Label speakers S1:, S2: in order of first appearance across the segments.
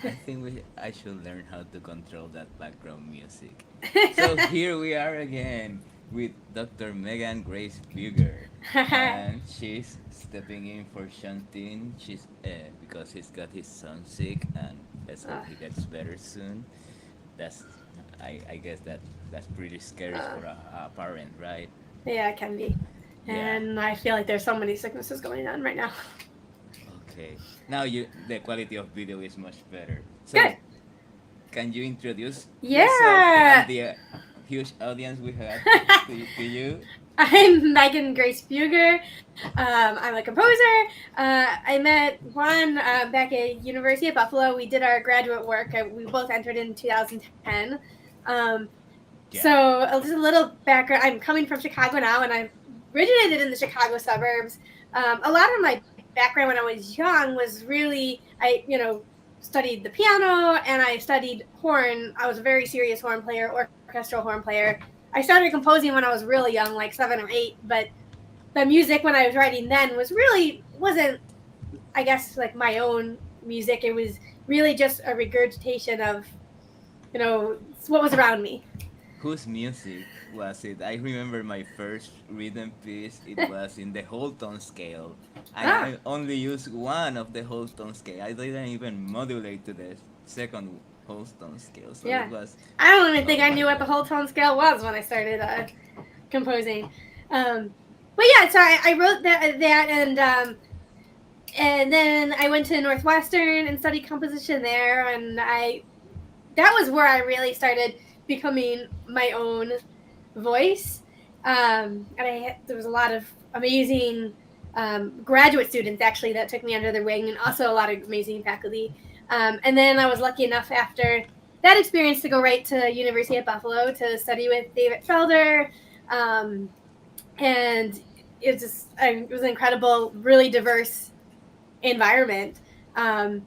S1: I think I should learn how to control that background music. So here we are again with Dr. Megan Grace Beugger, and she's stepping in for Shantin. She's because he's got his son sick, and let's hope
S2: Uh,
S1: he gets better soon. That's I guess that's pretty scary
S2: uh,
S1: for a parent, right?
S2: yeah, it can be.
S1: Yeah.
S2: And I feel like there's so many sicknesses going on right now.
S1: Okay. Now the quality of video is much better. So
S2: Good.
S1: can you introduce yourself and
S2: Yeah.
S1: the huge audience we had to you?
S2: I'm Megan Grace Beugger. I'm a composer. I met Juan back at University of Buffalo. We did our graduate work. We both entered in 2010. Um, so
S1: Yeah.
S2: just a little background. I'm coming from Chicago now, and I originated in the Chicago suburbs. A lot of my background when I was young was really studied the piano and I studied horn. I was a very serious horn player, orchestral horn player. I started composing when I was really young, like 7 or 8. But the music when I was writing then wasn't I guess like my own music. It was really just a regurgitation of what was around me.
S1: Whose music was it? I remember my first rhythm piece. It was in the whole tone scale, and
S2: Ah,
S1: I only used one of the whole tone scale. I didn't even modulate to the second whole tone scale, so it
S2: yeah.
S1: was.
S2: I don't even think
S1: Oh
S2: I
S1: my
S2: knew what the
S1: god.
S2: whole tone scale was when I started composing. Um, but yeah, so I wrote that and then I went to Northwestern and studied composition there, and I that was where I really started becoming my own voice. And there was a lot of amazing graduate students actually that took me under their wing, and also a lot of amazing faculty. And then I was lucky enough after that experience to go right to University of Buffalo to study with David Felder, um, and it was an incredible, really diverse environment. Um,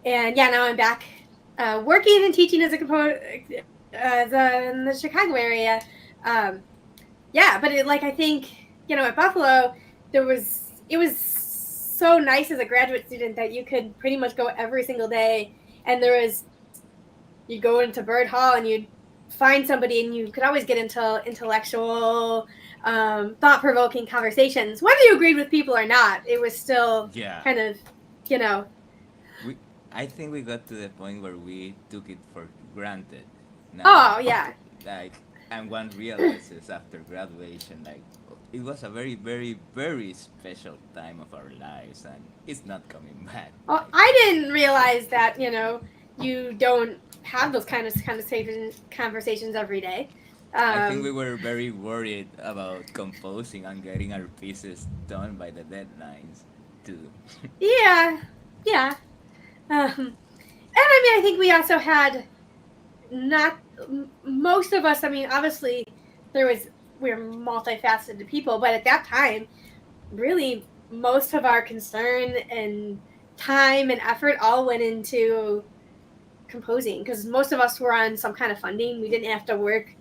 S2: and yeah, now I'm back working and teaching as a composer in the Chicago area. Um, yeah, but I think at Buffalo it was so nice as a graduate student that you could pretty much go every single day, and you go into Bird Hall and you'd find somebody and you could always get into intellectual, thought provoking conversations, whether you agreed with people or not. It was still
S1: Yeah.
S2: kind of you know
S1: We I think we got to the point where we took it for granted.
S2: oh
S1: Now,
S2: yeah.
S1: like, and one realizes after graduation, like, it was a very, very, very special time of our lives, and it's not coming back.
S2: Well,
S1: Like,
S2: I didn't realize that you don't have those kind of conversations every day.
S1: I think we
S2: Um,
S1: were very worried about composing and getting our pieces done by the deadlines, too.
S2: yeah, yeah. And I mean, I think we also had not most of us. I mean, obviously, we're multifaceted people, but at that time, really, most of our concern and time and effort all went into composing because most of us were on some kind of funding. We didn't have to work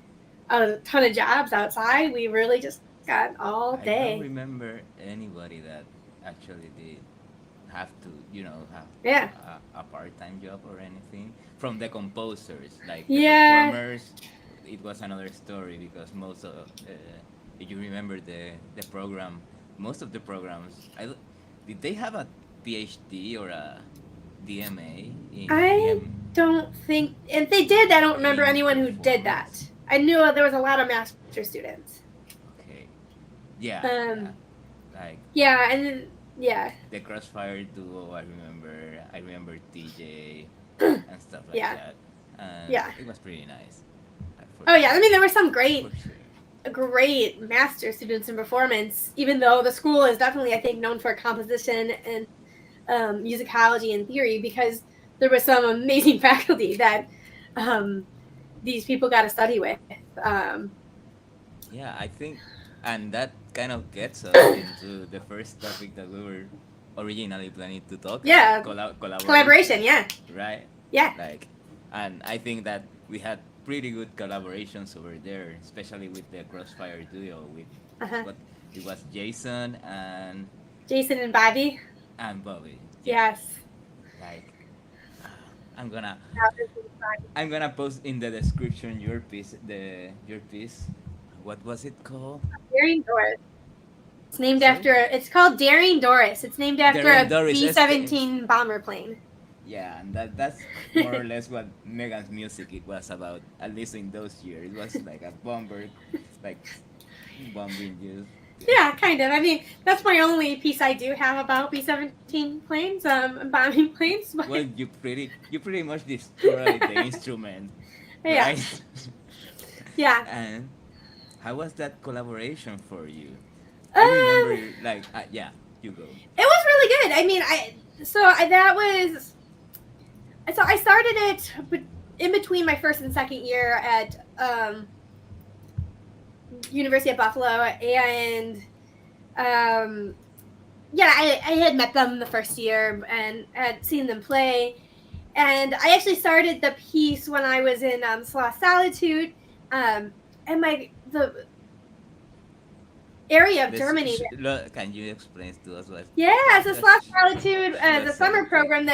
S2: a ton of jobs outside. We really just got all
S1: I
S2: day.
S1: don't remember anybody that actually did have to, have
S2: Yeah.
S1: a part-time job or anything. From the composers, like the
S2: Yeah.
S1: performers, it was another story because if you remember the program, most of the programs, did they have a PhD or a DMA in
S2: I don't think, if they did, I don't remember
S1: in
S2: anyone who did that.
S1: performance?
S2: I knew there was a lot of master students.
S1: Okay, yeah,
S2: Um,
S1: yeah, like
S2: yeah, and yeah,
S1: the Crossfire duo. I remember TJ and stuff like
S2: yeah,
S1: that, and
S2: yeah.
S1: it was pretty nice, for
S2: Oh yeah, I
S1: sure,
S2: mean there were some
S1: for sure.
S2: great master students in performance. Even though the school is definitely, I think, known for composition and musicology and theory, because there was some amazing faculty that um, these people got to study with.
S1: Yeah, I think, and that kind of gets us into the first topic that we were originally planning to talk about,
S2: Yeah, collaboration.
S1: collaboration,
S2: Yeah,
S1: right?
S2: yeah.
S1: Like, and I think that we had pretty good collaborations over there, especially with the Crossfire duo with
S2: Uh-huh.
S1: what it was Jason
S2: Jason and Bobby.
S1: and Bobby. Yeah,
S2: Yes.
S1: like I'm gonna
S2: That was really fun.
S1: I'm gonna post in the description your piece. What was it called?
S2: Daring Doris. It's named
S1: Sorry?
S2: after. It's called Daring Doris. It's named after
S1: Darren
S2: a
S1: Doris.
S2: B-17 bomber plane.
S1: Yeah, and that's more or less what Megan's music it was about. At least in those years, it was like a bomber, like bombing just. Yeah.
S2: Yeah, kind of. I mean, that's my only piece I do have about B-17 planes, bombing planes. But
S1: Well, you pretty much destroyed the instrument,
S2: yeah,
S1: right?
S2: yeah.
S1: And how was that collaboration for you? I remember,
S2: Um,
S1: like, yeah, you go.
S2: it was really good. I mean, that was so I started it in between my first and second year at University of Buffalo, and um, yeah, I had met them the first year and had seen them play. And I actually started the piece when I was in Sloth Solitude, and the area of Germany.
S1: Can you explain to us what?
S2: Yeah, so Sloth
S1: That's
S2: Solitude, the
S1: Schloss
S2: summer
S1: Solitude.
S2: program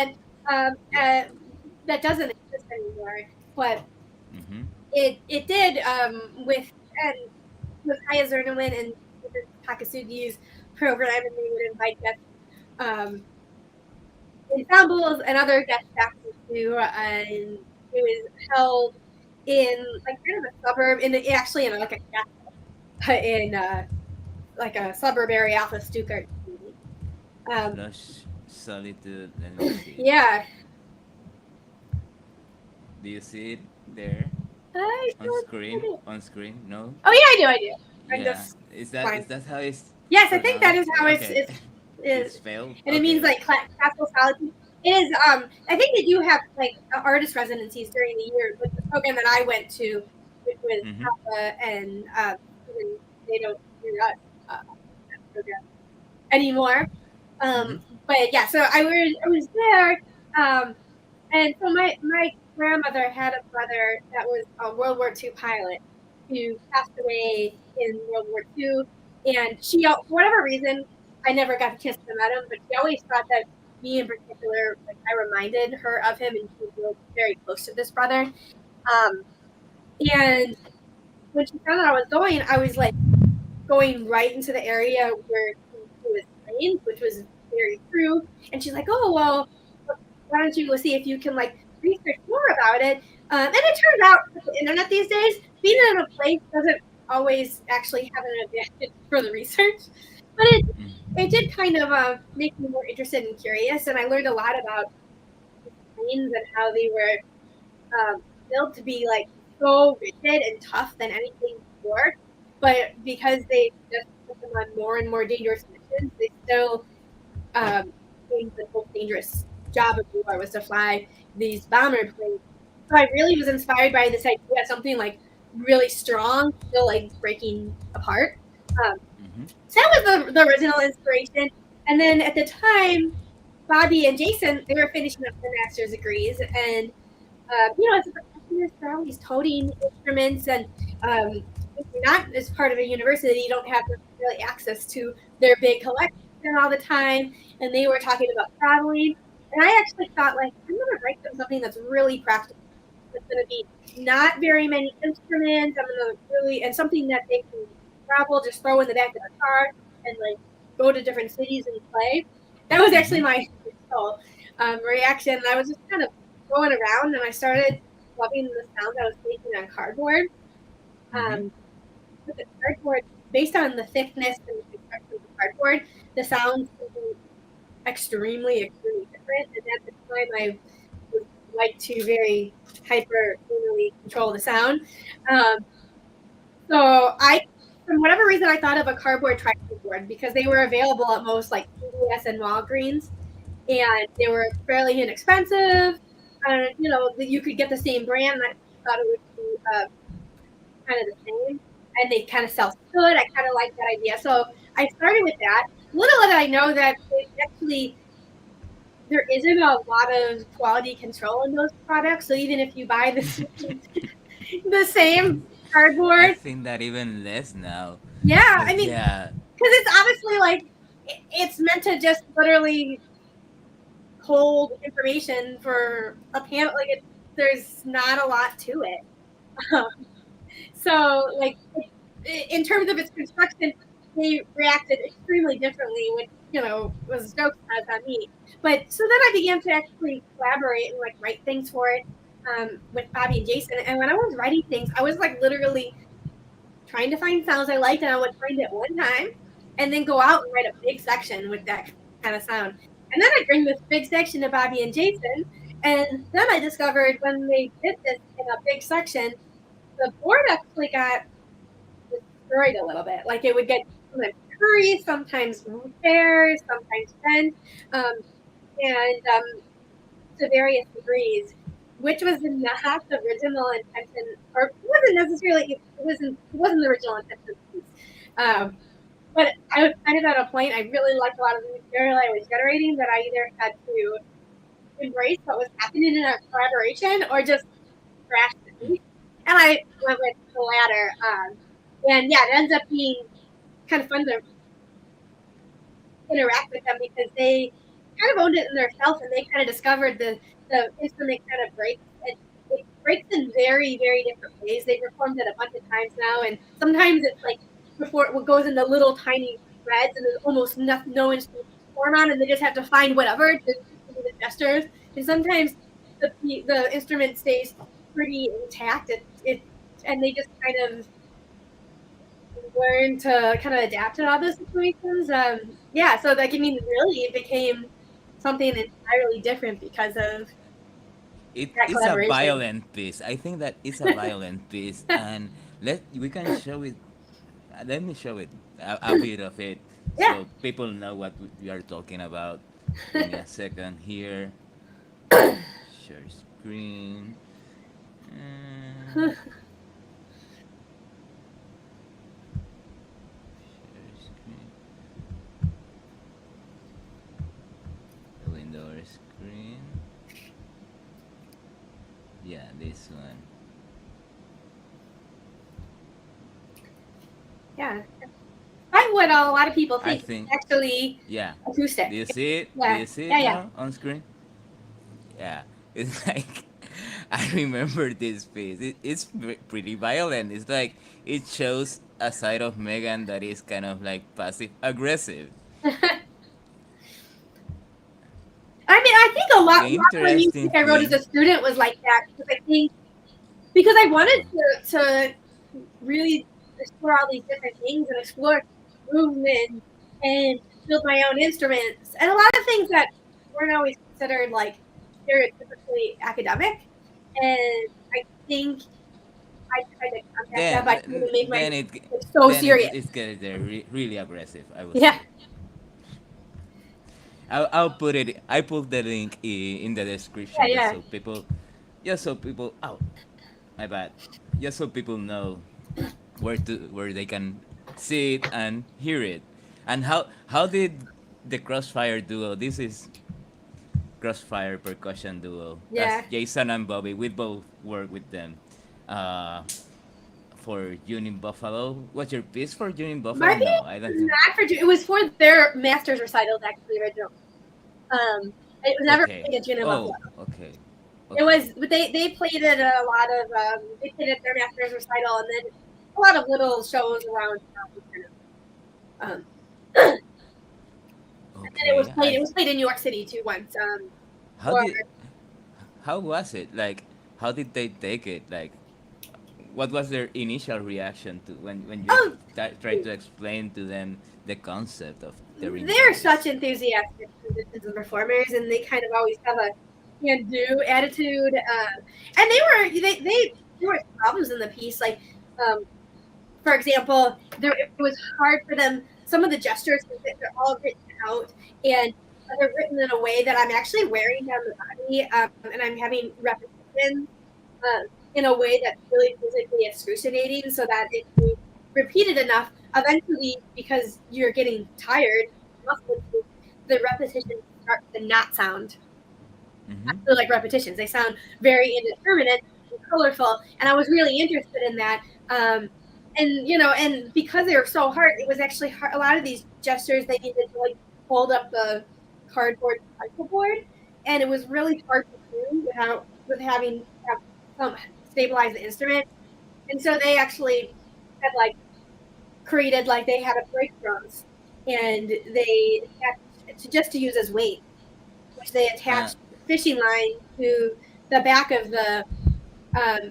S2: um,
S1: Yeah.
S2: uh, that doesn't exist anymore, but
S1: Mm-hmm.
S2: it did and with Kaya Zernowin and Takasugi's program, and they would invite guests, ensembles and other guest factors too, and it was held in like kind of a suburb actually in like a castle in like a suburb area off of Stuttgart. Um,
S1: Schloss Solitude. Let me see.
S2: yeah,
S1: Do you see it there
S2: I
S1: on
S2: don't
S1: screen?
S2: know.
S1: On screen? No.
S2: Oh yeah, I do. I'm
S1: Yeah.
S2: just
S1: Is
S2: fine.
S1: that how it's
S2: Yes, I think that
S1: pronounced?
S2: is how
S1: Okay.
S2: is
S1: It's spelled.
S2: and it means
S1: Okay.
S2: like classical solitude. It is. I think they do have like artist residencies during the year, but the program that I went to, which was
S1: Mm-hmm.
S2: and they don't do that program anymore.
S1: Mm-hmm.
S2: Um, but yeah, so I was there, um, and so my grandmother had a brother that was a World War II pilot who passed away in World War II, and she, for whatever reason, I never got to kiss him at him, but she always thought that me in particular, like I reminded her of him, and she was really very close to this brother. Um, and when she found out I was going, I was like going right into the area where he was trained, which was very true. And she's like, "Oh well, why don't you go see if you can like research more about it?" And it turns out with the internet these days, being in a place doesn't always actually have an advantage for the research, but it did kind of make me more interested and curious, and I learned a lot about planes and how they were built to be like so rigid and tough than anything before. But because they just put them on more and more dangerous missions, they still think the most dangerous job of war was to fly these bomber planes. So I really was inspired by this idea of something like really strong, still like breaking apart. Um,
S1: Mm-hmm.
S2: so that was the original inspiration. And then at the time, Bobby and Jason, they were finishing up their master's degrees, and as a percussionist, they're always toting instruments, and if you're not as part of a university, you don't have necessarily access to their big collection all the time. And they were talking about traveling, and I actually thought, like, I'm going to write them something that's really practical. It's going to be not very many instruments. I'm going to really and something that they can travel, just throw in the back of the car, and like go to different cities and play. That was
S1: Mm-hmm.
S2: actually my initial reaction. I was just kind of going around, and I started loving the sound I was making on cardboard.
S1: Mm-hmm.
S2: With the cardboard, based on the thickness and the construction of the cardboard, the sounds can be extremely, extremely different. And at the time, I would like to very hyper anally control the sound. Um, so from whatever reason, I thought of a cardboard tricycle board because they were available at most like CVS and Walgreens, and they were fairly inexpensive. And you could get the same brand. And I thought it would be kind of the same, and they kind of self stood. I kind of liked that idea, so I started with that. Little did I know that actually there isn't a lot of quality control in those products. So even if you buy the same
S1: I
S2: cardboard,
S1: think that even less now.
S2: yeah, I
S1: But
S2: mean,
S1: yeah.
S2: because it's obviously like it's meant to just literally hold information for a panel. Like there's not a lot to it. Um, so like in terms of its construction, they reacted extremely differently, which was jokes on me. But so then I began to actually collaborate and like write things for it with Bobby and Jason. And when I was writing things, I was like literally trying to find sounds I liked, and I would find it one time, and then go out and write a big section with that kind of sound. And then I'd bring this big section to Bobby and Jason, and then I discovered when they did this in a big section, the board actually got destroyed a little bit. Like it would get sometimes curry, sometimes fair, sometimes bent, and to various degrees, which was not the original intention, or wasn't necessarily. It wasn't the original intention. But I was kind of at a point. I really liked a lot of the material I was generating that I either had to embrace what was happening in our collaboration or just crash the piece. And I went with the latter. And yeah, it ends up being kind of fun to interact with them because they kind of owned it in themselves, and they kind of discovered the instrument kind of breaks. It breaks in very, very different ways. They performed it a bunch of times now, and sometimes it's like before it goes into little tiny threads, and there's almost no instrument to perform on, and they just have to find whatever to do the gestures. And sometimes the instrument stays pretty intact. And they just kind of learn to kind of adapt to all those situations. Yeah, so like really it became something entirely different because of that
S1: It's a
S2: collaboration.
S1: violent piece. I think that it's a violent piece, and we can show it. Let me show it a bit of it,
S2: Yeah.
S1: so people know what we are talking about. Give me a second here. Share screen. Share screen. Window screen. Yeah, this one.
S2: Yeah. Despite what a lot of people
S1: I
S2: think,
S1: think.
S2: it's actually
S1: Yeah.
S2: acoustic.
S1: Do you see it? Do
S2: Yeah.
S1: you see it
S2: Yeah, yeah.
S1: now on screen? Yeah. It's like I remember this piece. It's pretty violent. It's like it shows a side of Megan that is kind of like passive aggressive.
S2: I mean, I think a lot
S1: The
S2: of the
S1: interesting
S2: music I wrote as a
S1: thing.
S2: student was like that because I wanted to really explore all these different things and explore movement and build my own instruments and a lot of things that weren't always considered like stereotypically academic. And I think I tried to combat that by trying to make my
S1: Then it
S2: so serious.
S1: it's getting there really aggressive. I would
S2: Yeah.
S1: say. I'll put it. I put the link in the
S2: Yeah,
S1: description
S2: yeah.
S1: just so people. Oh, my bad. Just so people know where they can see it and hear it. And how did the Crossfire duo? This is Crossfire percussion duo. That's
S2: Yeah.
S1: Jason and Bobby. We both work with them. For June in Buffalo. What's your piece for June in Buffalo?
S2: My piece
S1: No, I don't think.
S2: not for it was for their master's recitals actually original. It was never
S1: Okay.
S2: played at Juno Buffalo.
S1: Oh, okay.
S2: It was, but they played it at a lot of they played at their master's recital, and then a lot of little shows around town. And then it was
S1: Okay.
S2: played. It was played in New York City too once.
S1: How
S2: Or
S1: did how was it? Like how did they take it? Like what was their initial reaction to when you
S2: oh,
S1: tried to explain to them the concept of the ring
S2: they're
S1: voice?
S2: such enthusiastic musicians and performers, and they kind of always have a can-do attitude. And there were problems in the piece, like for example, it was hard for them. Some of the gestures, they're all written out, and they're written in a way that I'm actually wearing down the body, and I'm having repetitions in a way that's really physically excruciating, so that if you repeat it enough, eventually, because you're getting tired, the repetitions start to not sound
S1: Mm-hmm.
S2: like repetitions. They sound very indeterminate and colorful, and I was really interested in that. And because they were so hard, it was actually hard. A lot of these gestures they needed to like hold up the cardboard particle board, and it was really hard to do with having have some stabilize the instrument. And so they actually had like created like they had a brake drums, and they attached to just to use as weight, which they
S1: Uh,
S2: attached fishing line to the back of the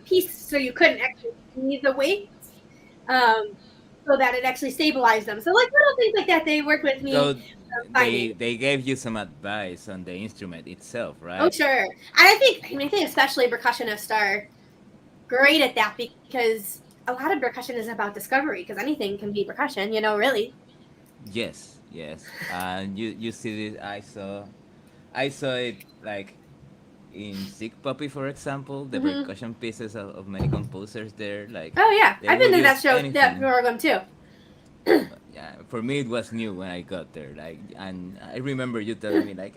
S2: piece, so you couldn't actually see the weights, um, so that it actually stabilized them. So like little things like that, they worked with me
S1: so
S2: finding.
S1: they gave you some advice on the instrument itself,
S2: Oh
S1: right?
S2: sure, and I think especially percussionists are great at that because a lot of percussion is about discovery because anything can be percussion, really.
S1: Yes, yes. And you see this. I saw it like in Sick Puppy, for example, the
S2: Hmm.
S1: percussion pieces of many composers there. Like
S2: Oh yeah,
S1: they
S2: I've been
S1: will
S2: to that
S1: use
S2: show, that
S1: anything.
S2: program too.
S1: Yeah, for me it was new when I got there. Like, and I remember you telling me like,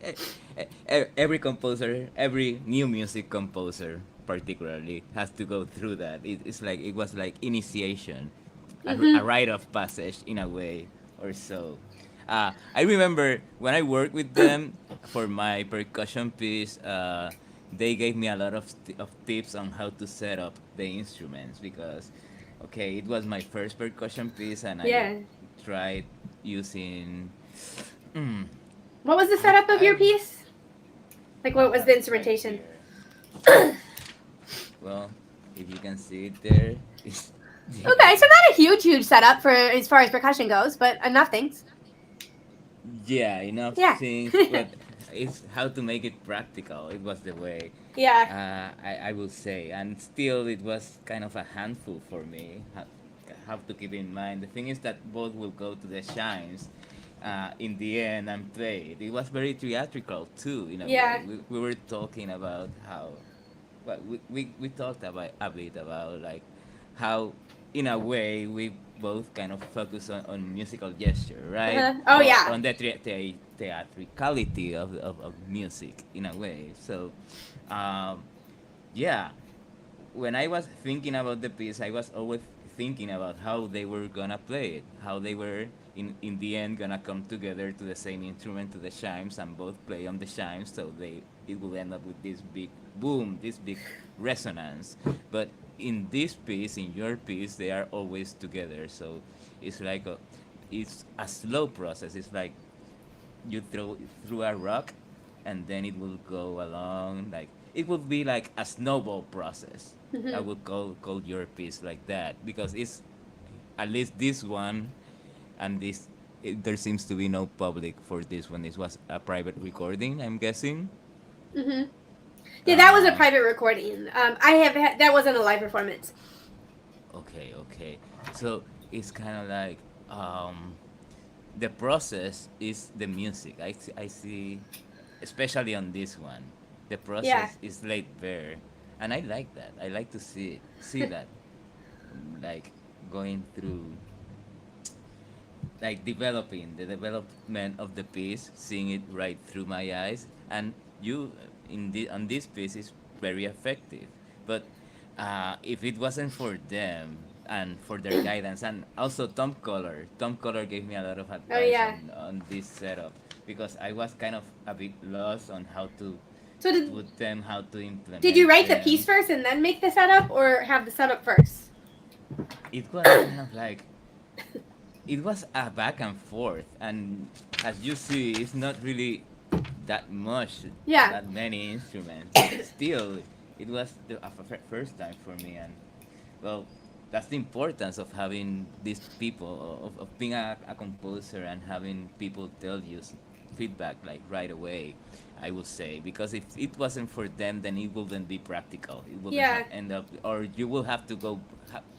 S1: every composer, every new music composer, particularly, has to go through that. It's like it was like initiation, a
S2: Hmm.
S1: rite of passage in a way or so. I remember when I worked with them for my percussion piece. They gave me a lot of tips on how to set up the instruments because, okay, it was my first percussion piece and I
S2: Yeah.
S1: tried using. Mm,
S2: What was the
S1: I
S2: setup of
S1: I
S2: your piece? Like, what was the
S1: right
S2: instrumentation?
S1: here. Well, if you can see it there, it's
S2: Okay, so not a huge setup for as far as percussion goes, but enough things.
S1: yeah, enough
S2: Yeah.
S1: things, but it's how to make it practical. It was the way,
S2: Yeah.
S1: I will say, and still it was kind of a handful for me. Have to keep in mind the thing is that both will go to the shines. In the end, and play it. It was very theatrical too, in a way.
S2: Yeah.
S1: We were talking about how, well, we talked about a bit about like how in a way we both kind of focus on musical gesture, right?
S2: Uh-huh. Oh
S1: Or
S2: yeah.
S1: on the theatricality of music in a way. So um, yeah, when I was thinking about the piece, I was always thinking about how they were gonna play it, how they were in the end gonna come together to the same instrument, to the chimes, and both play on the chimes, so it will end up with this big boom, this big resonance. But in this piece, in your piece, they are always together. So it's like it's a slow process. It's like you through a rock and then it will go along like it would be like a snowball process. I
S2: Hmm.
S1: would call your piece like that because it's at least this one and there seems to be no public for this one. This was a private recording, I'm guessing.
S2: Hmm. Yeah, that was a
S1: uh,
S2: private recording. That wasn't a live performance.
S1: okay, so it's kind of like the process is the music. I see, especially on this one, the
S2: Yeah.
S1: process is laid bare, and I like that. I like to see that, like going through, like developing the development of the piece, seeing it right through my eyes, and you on this piece is very effective. But if it wasn't for them and for their guidance, and also Tom Color gave me a lot of
S2: Oh
S1: advice
S2: yeah.
S1: on this setup because I was kind of a bit lost on how to
S2: So
S1: put them, how to
S2: did you
S1: implement
S2: write the piece
S1: them.
S2: first and then make the setup, or have the setup first?
S1: It was kind of like it was a back and forth, and as you see, it's not really that much,
S2: Yeah.
S1: that many instruments, but still, it was first time for me, and well, that's the importance of having these people, of being a composer and having people tell you feedback like right away. I would say because if it wasn't for them, then it wouldn't be practical. It wouldn't have
S2: Yeah.
S1: end up, or you will have to go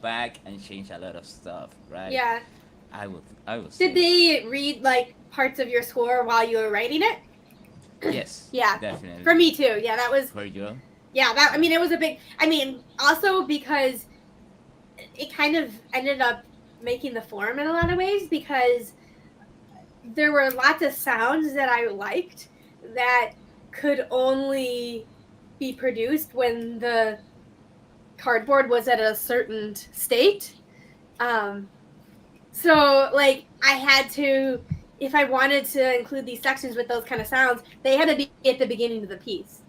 S1: back and change a lot of stuff, right?
S2: Yeah.
S1: I would
S2: Did
S1: say
S2: they read like parts of your score while you were writing it?
S1: yes,
S2: Yeah. For
S1: definitely.
S2: me too. Yeah, that was.
S1: For you,
S2: Yeah, that. I
S1: yeah,
S2: mean, it was a big. I mean, also because it kind of ended up making the form in a lot of ways because there were lots of sounds that I liked that could only be produced when the cardboard was at a certain state. Um, so like I had to if I wanted to include these sections with those kind of sounds, they had to be at the beginning of the piece.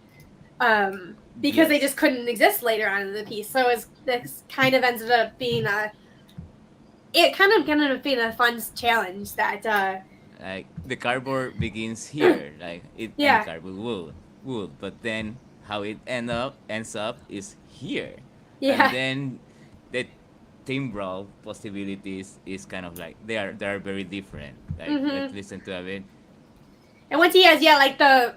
S2: Because they just
S1: Yes.
S2: couldn't exist later on in the piece. So this kind of ended up being a fun challenge that
S1: Like the cardboard begins here, like it and
S2: yeah,
S1: cardboard wood, but then how it ends up is here, and
S2: yeah.
S1: then the timbral possibilities is kind of like they are very different. Like let's
S2: Hmm.
S1: listen to a bit.
S2: And once he has, yeah, like the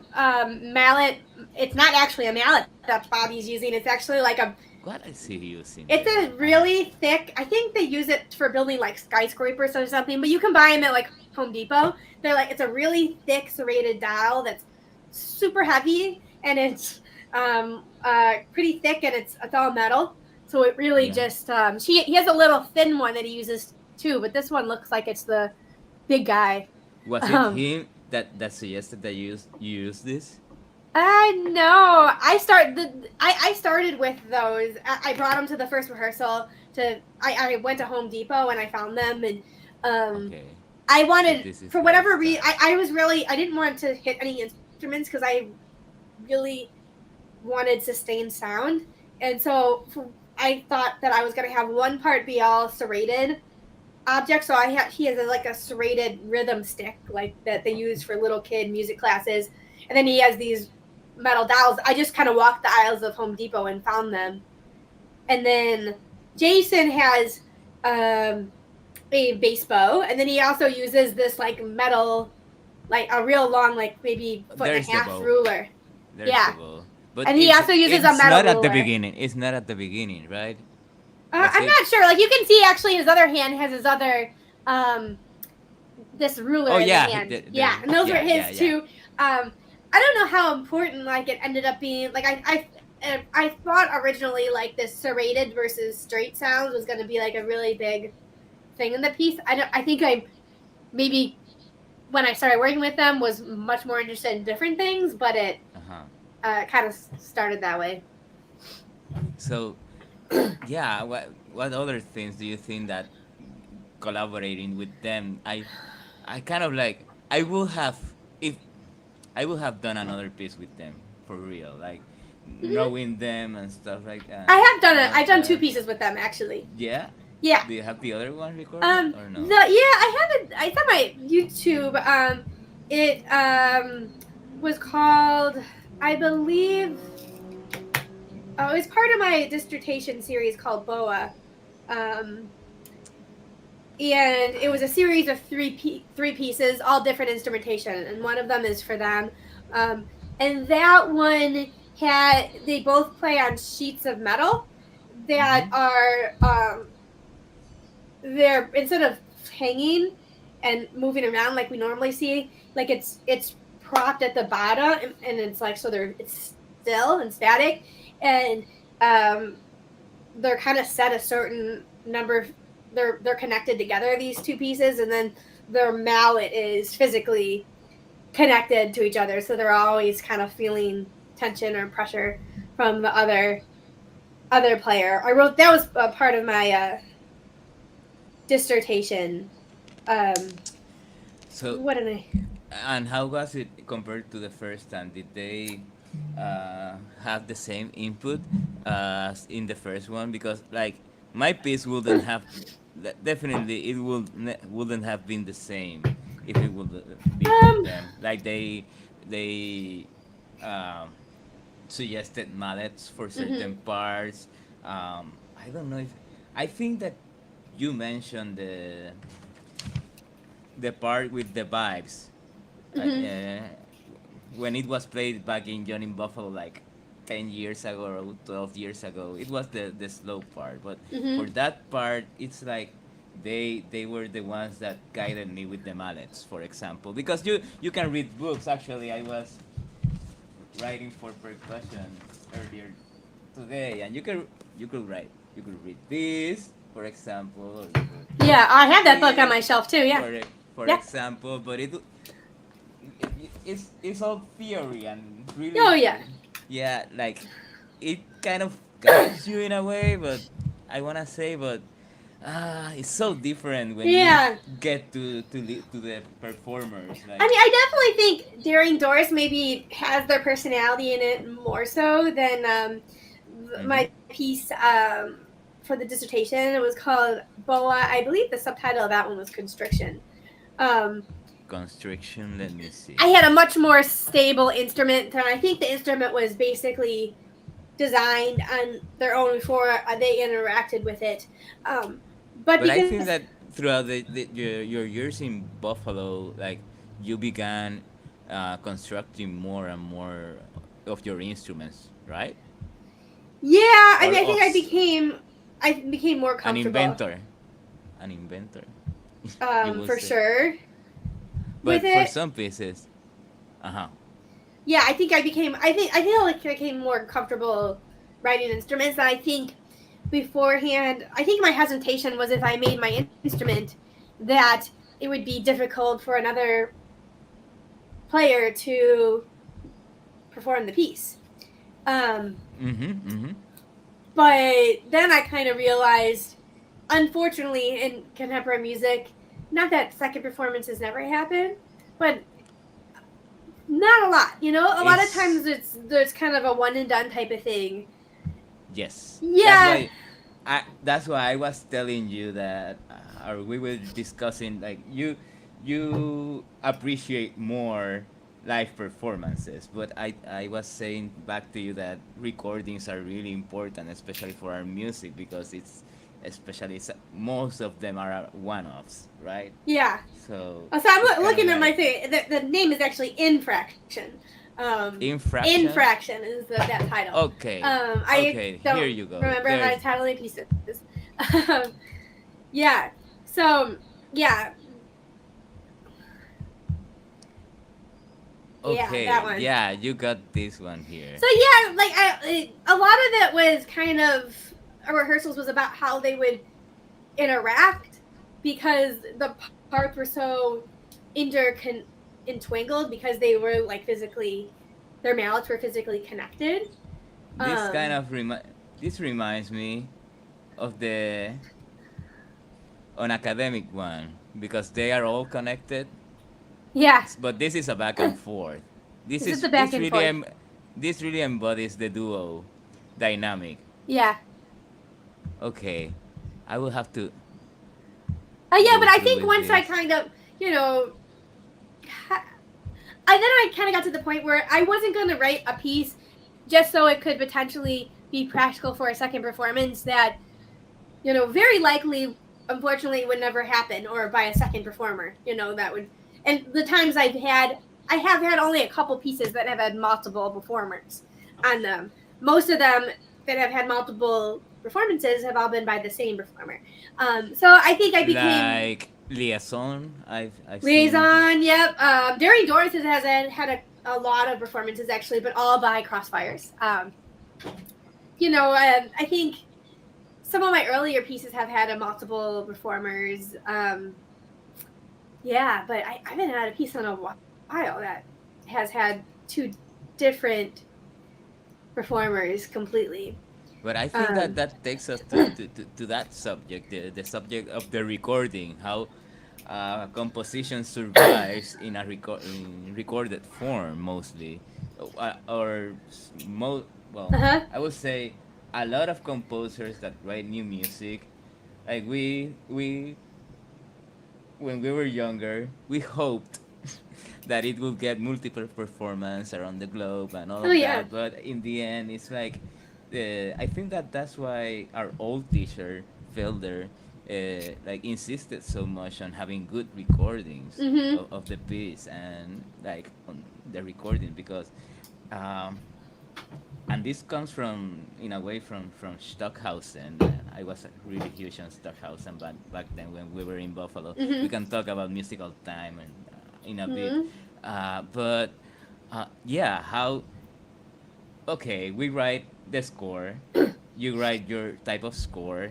S2: mallet, it's not actually a mallet that Bobby's using. It's actually like
S1: What I see using
S2: it's a
S1: there.
S2: really thick. I think they use it for building like skyscrapers or something. But you can buy them at like Home Depot. They're like it's a really thick serrated dowel that's super heavy and it's pretty thick and it's all metal. So it really
S1: Yeah.
S2: just he has a little thin one that he uses too, but this one looks like it's the big guy.
S1: Was it
S2: Um,
S1: him that suggested that you use this?
S2: I know. I started with those. I brought them to the first rehearsal. I went to Home Depot and I found them and um,
S1: Okay.
S2: I
S1: So
S2: wanted
S1: this is
S2: for
S1: where it
S2: whatever reason
S1: starts.
S2: I didn't want to hit any instruments because I really wanted sustained sound and so I thought that I was gonna have one part be all serrated object. So he has like a serrated rhythm stick like that they use for little kid music classes, and then he has these metal dowels. I just kind of walked the aisles of Home Depot and found them, and then Jason has um, a bass bow, and then he also uses this like metal, like a real long, like maybe foot and
S1: There's
S2: a
S1: the
S2: half
S1: bow.
S2: ruler.
S1: There's the
S2: Yeah,
S1: bow. But
S2: and he also uses a
S1: it's
S2: metal
S1: not at the
S2: ruler.
S1: beginning. It's not at the beginning, right? Was
S2: I'm
S1: it?
S2: not sure. Like you can see, actually, his other hand has his other um, this ruler
S1: Oh
S2: in the
S1: yeah,
S2: hand. Yeah, and those were
S1: yeah, yeah,
S2: his
S1: yeah.
S2: too. I don't know how important like it ended up being. Like I thought originally like this serrated versus straight sounds was going to be like a really big thing in the piece. I think I maybe when I started working with them was much more interested in different things, but it
S1: Uh-huh.
S2: kind of started that way.
S1: So, yeah, what other things do you think that collaborating with them? I kind of like I will have if I will have done another piece with them for real, like
S2: Hmm.
S1: knowing them and stuff like
S2: I
S1: that.
S2: have done it. I've
S1: But
S2: done two pieces with them actually.
S1: yeah,
S2: Yeah.
S1: do you have the other one recorded or
S2: The
S1: no?
S2: yeah, I have it. I thought my YouTube. It was called, I believe. Oh, it was part of my dissertation series called BOA. Um, and it was a series of three pieces, all different instrumentation, and one of them is for them. Um, and that one they both play on sheets of metal that
S1: Mm-hmm.
S2: are they're instead of hanging and moving around like we normally see, like it's propped at the bottom and it's like so it's still and static, and um, they're kind of set a certain number. They're connected together, these two pieces, and then their mallet is physically connected to each other, so they're always kind of feeling tension or pressure from the other player. I wrote that was a part of my dissertation.
S1: So,
S2: What did I?
S1: and how was it compared to the first time? Did they have the same input as in the first one? Because like my piece wouldn't have definitely it wouldn't have been the same if it would be from
S2: Um.
S1: them. Like they um, suggested mallets for certain
S2: Mhm.
S1: parts. I don't know if I think that you mentioned the part with the vibes
S2: Mhm.
S1: when it was played back in Johnny Buffalo like 10 years ago or 12 years ago, it was the slow part, but for
S2: Mhm.
S1: that part it's like they were the ones that guided me with the mallets, for example, because you can read books. Actually, I was writing for percussion earlier today, and you could read this, for example, or you could
S2: Yeah, I
S1: read
S2: have that book on
S1: this
S2: my shelf too. Yeah.
S1: for
S2: Yeah.
S1: example, but it's all theory and
S2: Oh
S1: really,
S2: yeah.
S1: yeah, like it kind of guides you in a way, but I wanna say, but it's so different when you
S2: Yeah.
S1: get to the performers.
S2: I
S1: Like,
S2: mean, I definitely think Daring Doors maybe has their personality in it more so than
S1: mm-hmm.
S2: my piece for the dissertation. It was called Boa. I believe the subtitle of that one was Constriction. Um,
S1: Constriction. Let me see.
S2: I had a much more stable instrument, and I think the instrument was basically designed on their own before they interacted with it. Um, but
S1: But I think
S2: because
S1: that throughout your years in Buffalo, like you began constructing more and more of your instruments, right?
S2: yeah, I
S1: Or
S2: mean, I think
S1: us,
S2: I became more
S1: an
S2: comfortable
S1: inventor, an inventor, you will
S2: for
S1: say.
S2: sure with
S1: But for
S2: it.
S1: some pieces, uh huh.
S2: Yeah, I think I feel like I became more comfortable writing instruments. And I think beforehand, I think my hesitation was if I made my instrument that it would be difficult for another player to perform the piece. Um,
S1: Mm-hmm. Mm-hmm.
S2: but then I kind of realized, unfortunately, in contemporary music, not that second performances never happen, but not a lot. You know, a lot of
S1: It's
S2: times it's there's kind of a one and done type of thing.
S1: yes. That's
S2: Yeah,
S1: why I was telling you that, or we were discussing like you appreciate more live performances, but I was saying back to you that recordings are really important, especially for our music, because it's especially most of them are one-offs, right?
S2: yeah.
S1: So
S2: So I'm
S1: it's kind of
S2: looking at my
S1: like
S2: thing. The name is actually Infraction.
S1: infraction.
S2: Infraction is that title.
S1: Okay,
S2: I
S1: okay, here
S2: don't
S1: you go.
S2: remember my
S1: There's
S2: title pieces. um, yeah. So yeah, yeah, that
S1: okay,
S2: one.
S1: yeah, you got this one here.
S2: So yeah, like a lot of it was kind of rehearsals was about how they would interact because the parts were so entwingled because they were like physically their mouths were physically connected.
S1: This kind
S2: Um,
S1: of this reminds me of the an academic one because they are all connected,
S2: yeah,
S1: but this is a back and forth. This
S2: this is
S1: is
S2: the back and forth.
S1: this really embodies the duo dynamic.
S2: Yeah,
S1: Okay, I will have to
S2: yeah,
S1: go
S2: but I
S1: through
S2: think
S1: with
S2: once I
S1: this.
S2: kind of you know, then I kind of got to the point where I wasn't going to write a piece just so it could potentially be practical for a second performance that very likely, unfortunately, would never happen or by a second performer. That would. And the times I have had only a couple pieces that have had multiple performers on them. Most of them that have had multiple performances have all been by the same performer. So I think I became
S1: Like liaison, I've seen.
S2: liaison. Yep. Daring Doris has had a lot of performances actually, but all by Crossfires. I think some of my earlier pieces have had a multiple performers. Yeah, but I haven't had a piece in a while that has had two different performers completely.
S1: But I think that
S2: Um,
S1: that takes us to that subject, the subject of the recording, how composition survives in in recorded form mostly, or well,
S2: uh-huh.
S1: I would say a lot of composers that write new music, like we when we were younger, we hoped that it would get multiple performance around the globe and all
S2: Oh
S1: of
S2: yeah.
S1: that. But in the end, it's like I think that that's why our old teacher Felder like insisted so much on having good recordings
S2: Mhm.
S1: of the piece and like on the recording because um, and this comes from in a way from Stockhausen. I was really huge on Stockhausen back then when we were in Buffalo. We
S2: Mhm.
S1: can talk about musical time and in a bit,
S2: Mhm.
S1: but yeah, how okay we write the score. You write your type of score,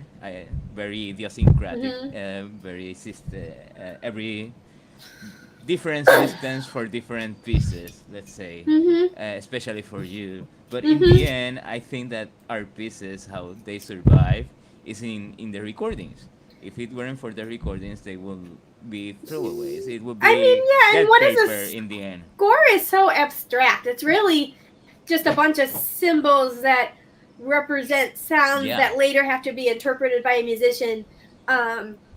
S1: very idiosyncratic,
S2: Mhm.
S1: very every different systems for different pieces, let's say,
S2: Mhm.
S1: especially for you. But in the
S2: Mhm.
S1: end, I think that our pieces, how they survive, is in the recordings. if it weren't for the recordings, they will be throwaways. It would
S2: I mean,
S1: be
S2: yeah, and
S1: dead
S2: what is
S1: paper
S2: a
S1: in the end.
S2: score is so abstract. It's really just a bunch of symbols that represent sounds
S1: Yeah.
S2: that later have to be interpreted by a musician.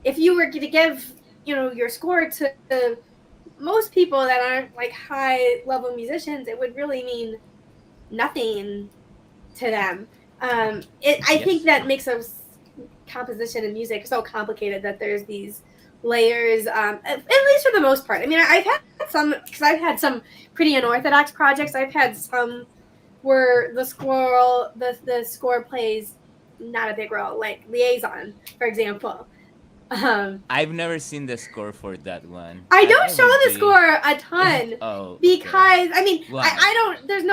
S2: If you were to give, your score to most people that aren't like high level musicians, it would really mean nothing to them. I think
S1: Yes.
S2: that makes a composition and music so complicated that there's these layers, at least for the most part. I mean, I've had some, because I've had some pretty unorthodox projects. I've had some where the score plays not a big role, like Liaison, for example. Um,
S1: I've never seen the score for that one.
S2: I
S1: I,
S2: don't
S1: I
S2: show
S1: would
S2: the
S1: be.
S2: score a ton
S1: Oh, okay.
S2: because I mean
S1: Why?
S2: I don't there's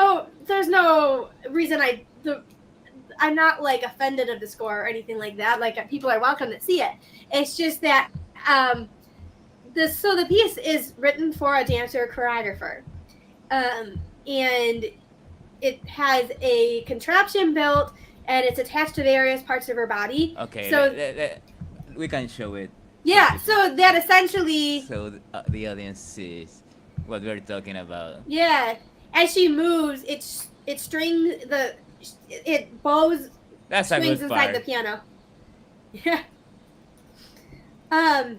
S2: no reason I'm not like offended of the score or anything like that. Like people are welcome to see it. It's just that the piece is written for a dancer choreographer, and it has a contraption built and it's attached to various parts of her body.
S1: Okay,
S2: So
S1: we can show it.
S2: yeah, so that essentially
S1: So the audience sees what we're talking about.
S2: yeah, as she moves, it strings it bows
S1: That's a
S2: strings
S1: good
S2: inside the
S1: part.
S2: piano. Yeah. Um.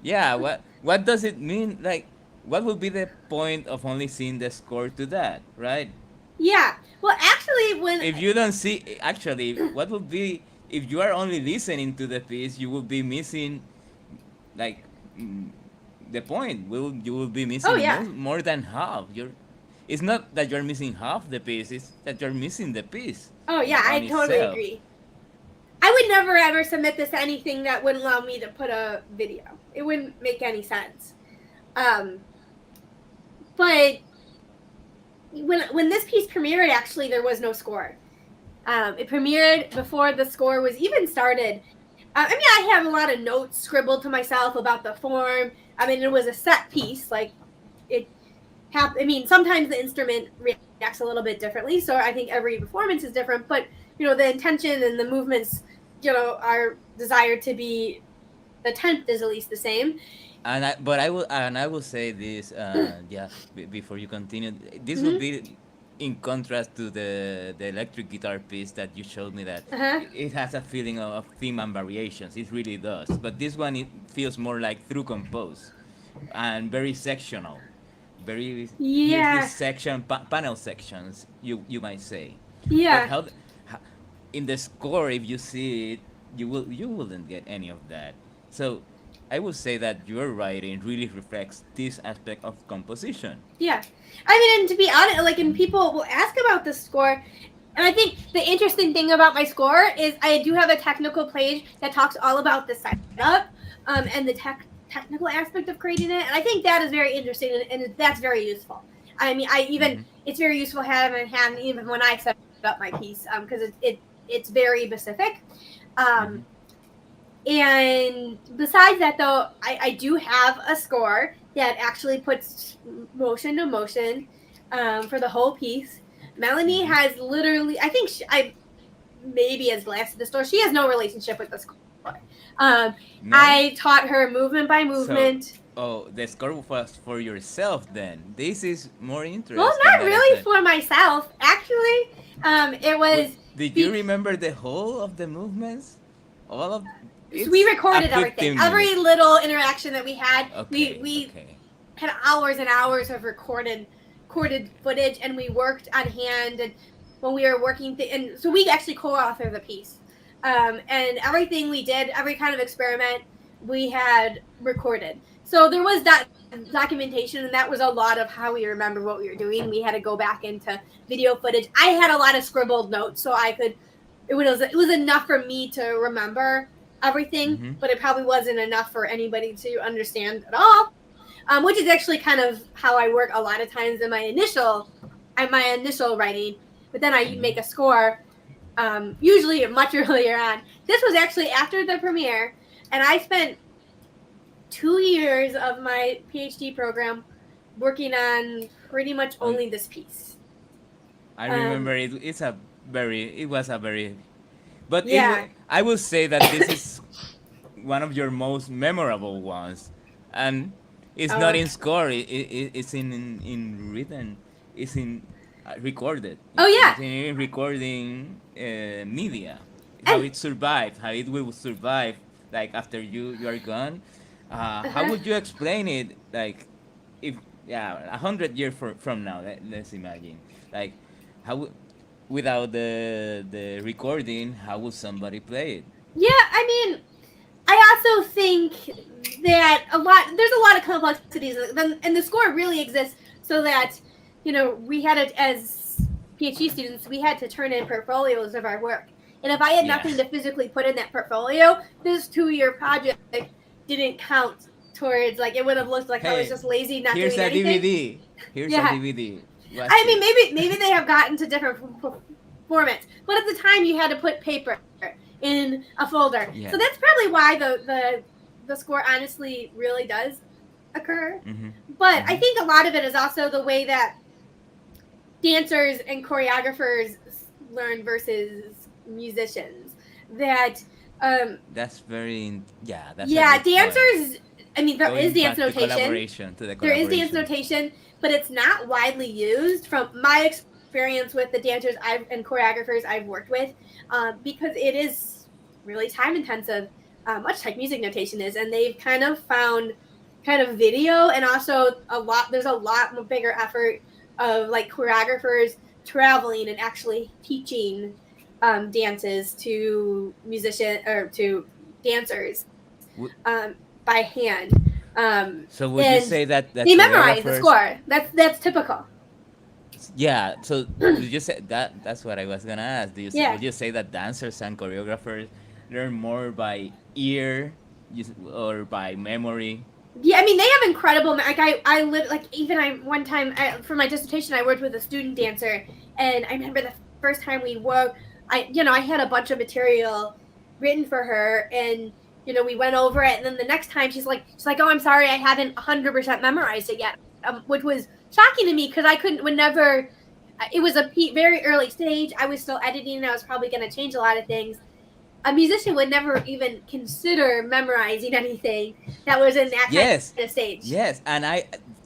S1: Yeah, what does it mean? Like, what would be the point of only seeing the score to that, right?
S2: Yeah. Well, actually, when
S1: If you don't see, actually, what would be if you are only listening to the piece, you will be missing, like, mm, the point. You will be
S2: oh
S1: missing
S2: yeah,
S1: more than half. It's not that you're missing half the piece; it's that you're missing the piece
S2: oh yeah, I
S1: on
S2: totally
S1: itself.
S2: agree. I would never ever submit this to anything that wouldn't allow me to put a video. It wouldn't make any sense. Um. But when this piece premiered, actually, there was no score. It premiered before the score was even started. I mean, I have a lot of notes scribbled to myself about the form. I mean, it was a set piece. Like, it I mean, sometimes the instrument reacts a little bit differently. So I think every performance is different. But, the intention and the movements, are desired to be, the tenth is at least the same.
S1: But I will say this, yeah, before you continue, this will
S2: Mm-hmm.
S1: be in contrast to the electric guitar piece that you showed me, that
S2: Uh-huh.
S1: it has a feeling of theme and variations. It really does. But this one, it feels more like through compose and very sectional, very beautifully
S2: Yeah.
S1: panel sections, you might say. But
S2: Yeah.
S1: in the score, if you see it, you wouldn't get any of that. So I would say that your writing really reflects this aspect of composition.
S2: Yeah. I mean, and to be honest, like, and people will ask about the score. And I think the interesting thing about my score is I do have a technical page that talks all about the setup, and the technical aspect of creating it. And I think that is very interesting, and that's very useful. I mean,
S1: Mm-hmm.
S2: it's very useful having even when I set up my piece, because it's very specific. Um,
S1: Mm-hmm.
S2: And besides that, though, I do have a score that actually puts motion to motion, for the whole piece. Melanie
S1: Mm-hmm.
S2: has literally, I think I maybe has glanced at the store. She has no relationship with the score. Um,
S1: No.
S2: I taught her movement by
S1: So,
S2: movement.
S1: oh, the score was for yourself then. This is more
S2: Well,
S1: interesting
S2: not
S1: that I
S2: really
S1: said.
S2: for myself, actually. It was
S1: Did you
S2: be-
S1: remember the whole of the movements? All of
S2: so we
S1: it's a
S2: recorded everything.
S1: 15
S2: Every
S1: minutes.
S2: little interaction that we had,
S1: Okay,
S2: we
S1: okay.
S2: had hours and hours of recorded footage, and we worked on hand, and when we were working and so we actually co-authored the piece, and everything we did, every kind of experiment we had recorded. So there was that documentation, and that was a lot of how we remember what we were doing. We had to go back into video footage. I had a lot of scribbled notes, so I could it was enough for me to remember everything,
S1: Mm-hmm.
S2: but it probably wasn't enough for anybody to understand at all, which is actually kind of how I work a lot of times in my initial writing. But then I
S1: Mm-hmm.
S2: make a score, usually much earlier on. This was actually after the premiere, and I spent 2 years of my PhD program working on pretty much
S1: On,
S2: only this piece.
S1: I
S2: Um,
S1: remember it was a very, but
S2: yeah.
S1: I will say that this is one of your most memorable ones, and it's not
S2: Oh,
S1: in score. It's in written. It's in recorded.
S2: oh yeah,
S1: It's in recording media. How
S2: and
S1: it survived. How it will survive. Like after you are gone. How
S2: uh-huh.
S1: would you explain it? Like if yeah, 100 years from now. Let's imagine. Like how without the recording, how would somebody play it?
S2: Yeah, I mean, I also think that there's a lot of complexities, and the score really exists so that we had it as PhD students, we had to turn in portfolios of our work, and if I had
S1: Yeah.
S2: nothing to physically put in that portfolio, this 2-year project didn't count towards, like, it would have looked like I was
S1: Hey,
S2: just lazy not
S1: here's
S2: doing
S1: a
S2: anything.
S1: DVD. Here's a
S2: Yeah,
S1: DVD. Watch
S2: I mean,
S1: it.
S2: maybe they have gotten to different formats, but at the time you had to put paper in a folder, so
S1: Yeah.
S2: that's probably why the score honestly really does occur.
S1: Mhm.
S2: But I
S1: Mhm.
S2: think a lot of it is also the way that dancers and choreographers learn versus musicians. That
S1: That's very yeah. That's a
S2: yeah,
S1: good point.
S2: dancers. I mean, there is
S1: Going
S2: dance
S1: back to
S2: notation.
S1: collaboration, to the
S2: There is dance
S1: collaboration.
S2: notation, but it's not widely used from my experience with the dancers and choreographers I've worked with, because it is really time intensive, much like music notation is, and they've kind of found kind of video, and also there's a lot more bigger effort of like choreographers traveling and actually teaching dances to dancers,
S1: Would-
S2: by hand.
S1: So would you
S2: And
S1: say that the
S2: they memorize the
S1: choreographers?
S2: score. That's typical.
S1: Yeah. So would you say that? That's what I was gonna ask.
S2: Yeah.
S1: Would you say that dancers and choreographers learn more by ear, or by memory?
S2: Yeah, I mean they have incredible. Like I live like even I one time for my dissertation I worked with a student dancer, and I remember the first time we worked, I had a bunch of material written for her, and we went over it, and then the next time she's like, oh, I'm sorry, I haven't 100% memorized it yet, which was shocking to me because I couldn't would never. It was a very early stage. I was still editing, and I was probably going to change a lot of things. A musician would never even consider memorizing anything that was in that kind of
S1: Yes,
S2: stage.
S1: yes, and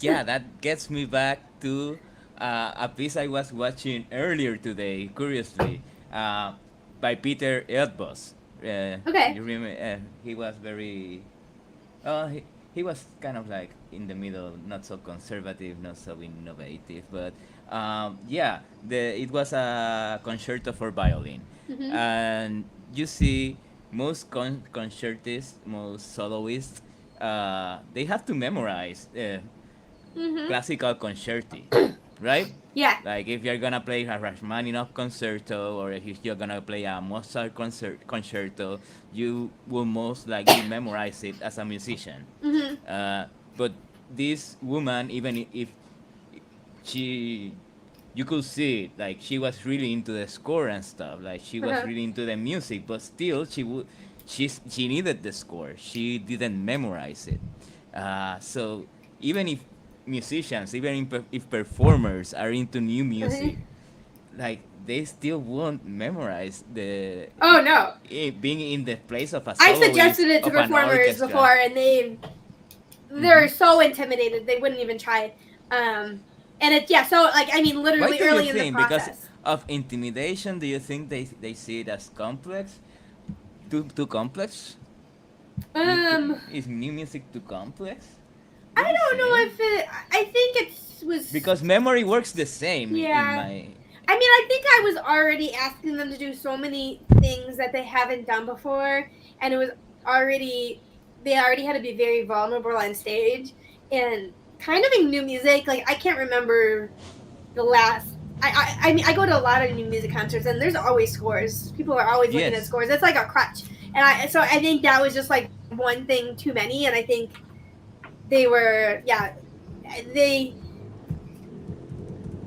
S1: yeah, that gets me back to a piece I was watching earlier today, curiously, by Peter Eötvös.
S2: Okay.
S1: You remember? He was very, he was kind of like in the middle, not so conservative, not so innovative, but yeah, it was a concerto for violin,
S2: Mm-hmm.
S1: and you see most concertists, most soloists, they have to memorize
S2: Mm-hmm.
S1: classical concerti, right?
S2: Yeah.
S1: Like if you're gonna play a Rachmaninoff concerto, or if you're gonna play a Mozart concerto, you will most likely memorize it as a musician.
S2: Mm-hmm.
S1: Uh, but this woman, even if she, you could see it, like she was really into the score and stuff, like she was
S2: Uh-huh.
S1: really into the music, but still she needed the score. She didn't memorize it. So even if musicians, even if performers are into new
S2: Uh-huh.
S1: music, like they still won't memorize
S2: Oh no.
S1: being in the place of a
S2: I've
S1: soloist
S2: suggested it to
S1: of an
S2: performers
S1: orchestra.
S2: before, and they're
S1: Hmm.
S2: so intimidated they wouldn't even try it. And it's yeah. So like I mean,
S1: Why
S2: literally
S1: do you
S2: early in the
S1: think? Because
S2: process.
S1: of intimidation, do you think they see it as complex? Too complex?
S2: Um,
S1: Is new music too complex? Would
S2: I
S1: you
S2: don't know
S1: say?
S2: if it. I think it was.
S1: Because memory works the same in
S2: Yeah.
S1: my.
S2: I mean, I think I was already asking them to do so many things that they haven't done before, and it was already they already had to be very vulnerable on stage, and kind of in new music. Like I can't remember the last. I mean, I go to a lot of new music concerts, and there's always scores. People are always looking at
S1: Yes.
S2: scores. It's like a crutch, and I think that was just like one thing too many, and I think they were they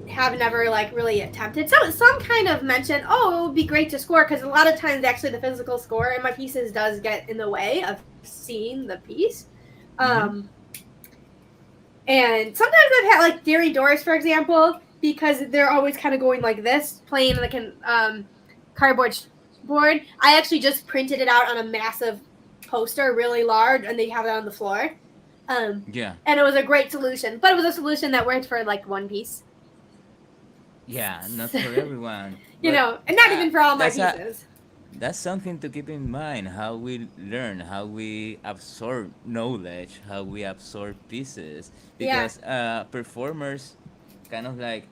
S2: have never like really attempted. So some kind of mention, oh, it would be great to score, because a lot of times actually the physical score in my pieces does get in the way of seeing the piece.
S1: Mm-hmm.
S2: Um, and sometimes I've had like Daring Doors, for example, because they're always kind of going like this, playing like an cardboard board. I actually just printed it out on a massive poster really large and they have it on the floor.
S1: Yeah.
S2: And it was a great solution, but it was a solution that worked for like one piece.
S1: Yeah, not for everyone,
S2: You
S1: but
S2: know, and not even for all my
S1: that's a
S2: pieces.
S1: that's something to keep in mind. How we learn, how we absorb knowledge, how we absorb pieces,
S2: Yeah.
S1: because performers kind of like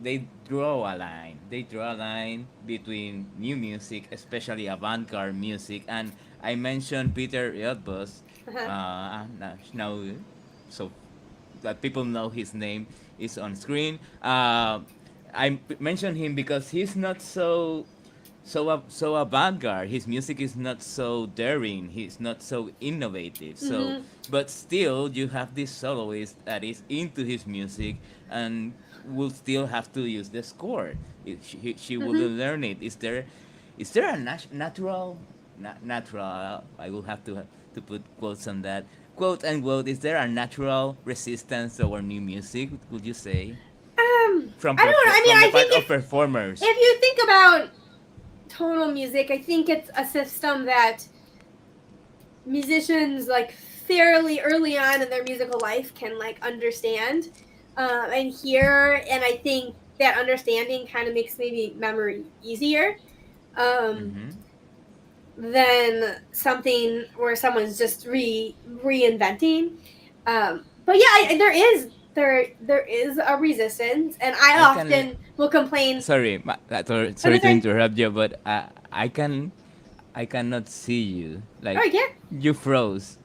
S1: they draw a line. They draw a line between new music, especially avant-garde music, and I mentioned Peter Yotbus.
S2: Uh-huh.
S1: Now, so that people know his name is on screen. Mentioned him because he's not so avant-garde. His music is not so daring. He's not so innovative. So,
S2: Mhm.
S1: but still, you have this soloist that is into his music and will still have to use the score. She will
S2: Mhm.
S1: learn it. Is there a natural, natural? I will have to put quotes on that. Quote unquote. Is there a natural resistance toward new music? Would you say
S2: I don't know. I mean,
S1: from the
S2: I
S1: part
S2: think
S1: of performers?
S2: if you think about tonal music, I think it's a system that musicians like fairly early on in their musical life can like understand and hear, and I think that understanding kind of makes maybe memory easier um,
S1: Mm-hmm.
S2: than something where someone's just reinventing. But yeah, there is a resistance, and I
S1: I can.
S2: often will complain.
S1: Sorry,
S2: Oh,
S1: sorry
S2: that's
S1: to
S2: right.
S1: interrupt you, but I cannot see you.
S2: Oh,
S1: Like
S2: you can't.
S1: you froze.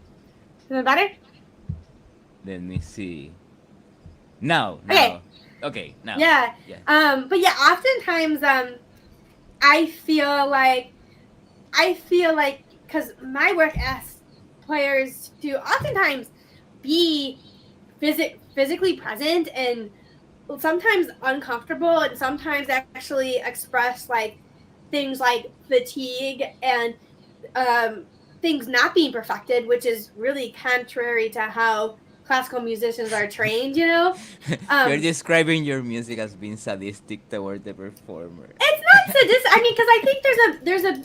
S2: Is it better?
S1: Let me see. Now,
S2: Okay.
S1: now. Okay, now.
S2: Yeah.
S1: Yeah.
S2: But yeah, oftentimes I feel like because my work asks players to oftentimes be physically present and sometimes uncomfortable and sometimes actually express like things like fatigue and um, things not being perfected, which is really contrary to how classical musicians are trained, you know.
S1: You're
S2: um,
S1: describing your music as being sadistic toward the performer.
S2: It's not sadistic. I mean, because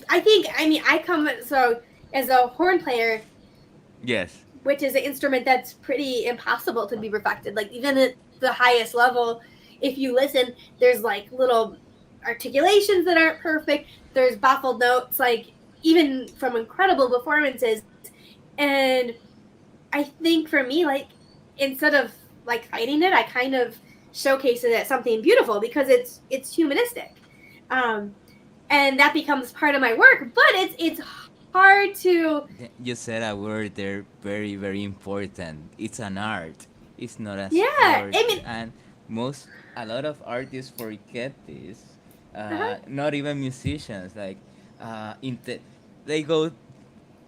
S2: I think I come so as a horn player,
S1: Yes.
S2: which is an instrument that's pretty impossible to be perfected. Like even at the highest level, if you listen, there's like little articulations that aren't perfect. There's baffled notes, like even from incredible performances. And I think for me, like instead of like fighting it, I kind of showcase it as something beautiful because it's humanistic. Um, and that becomes part of my work. But it's hard to
S1: You said a word there very, very important. It's an art. It's not a
S2: yeah.
S1: sport.
S2: I mean,
S1: And a lot of artists forget this.
S2: uh-huh,
S1: Not even musicians. Like, inte- they go.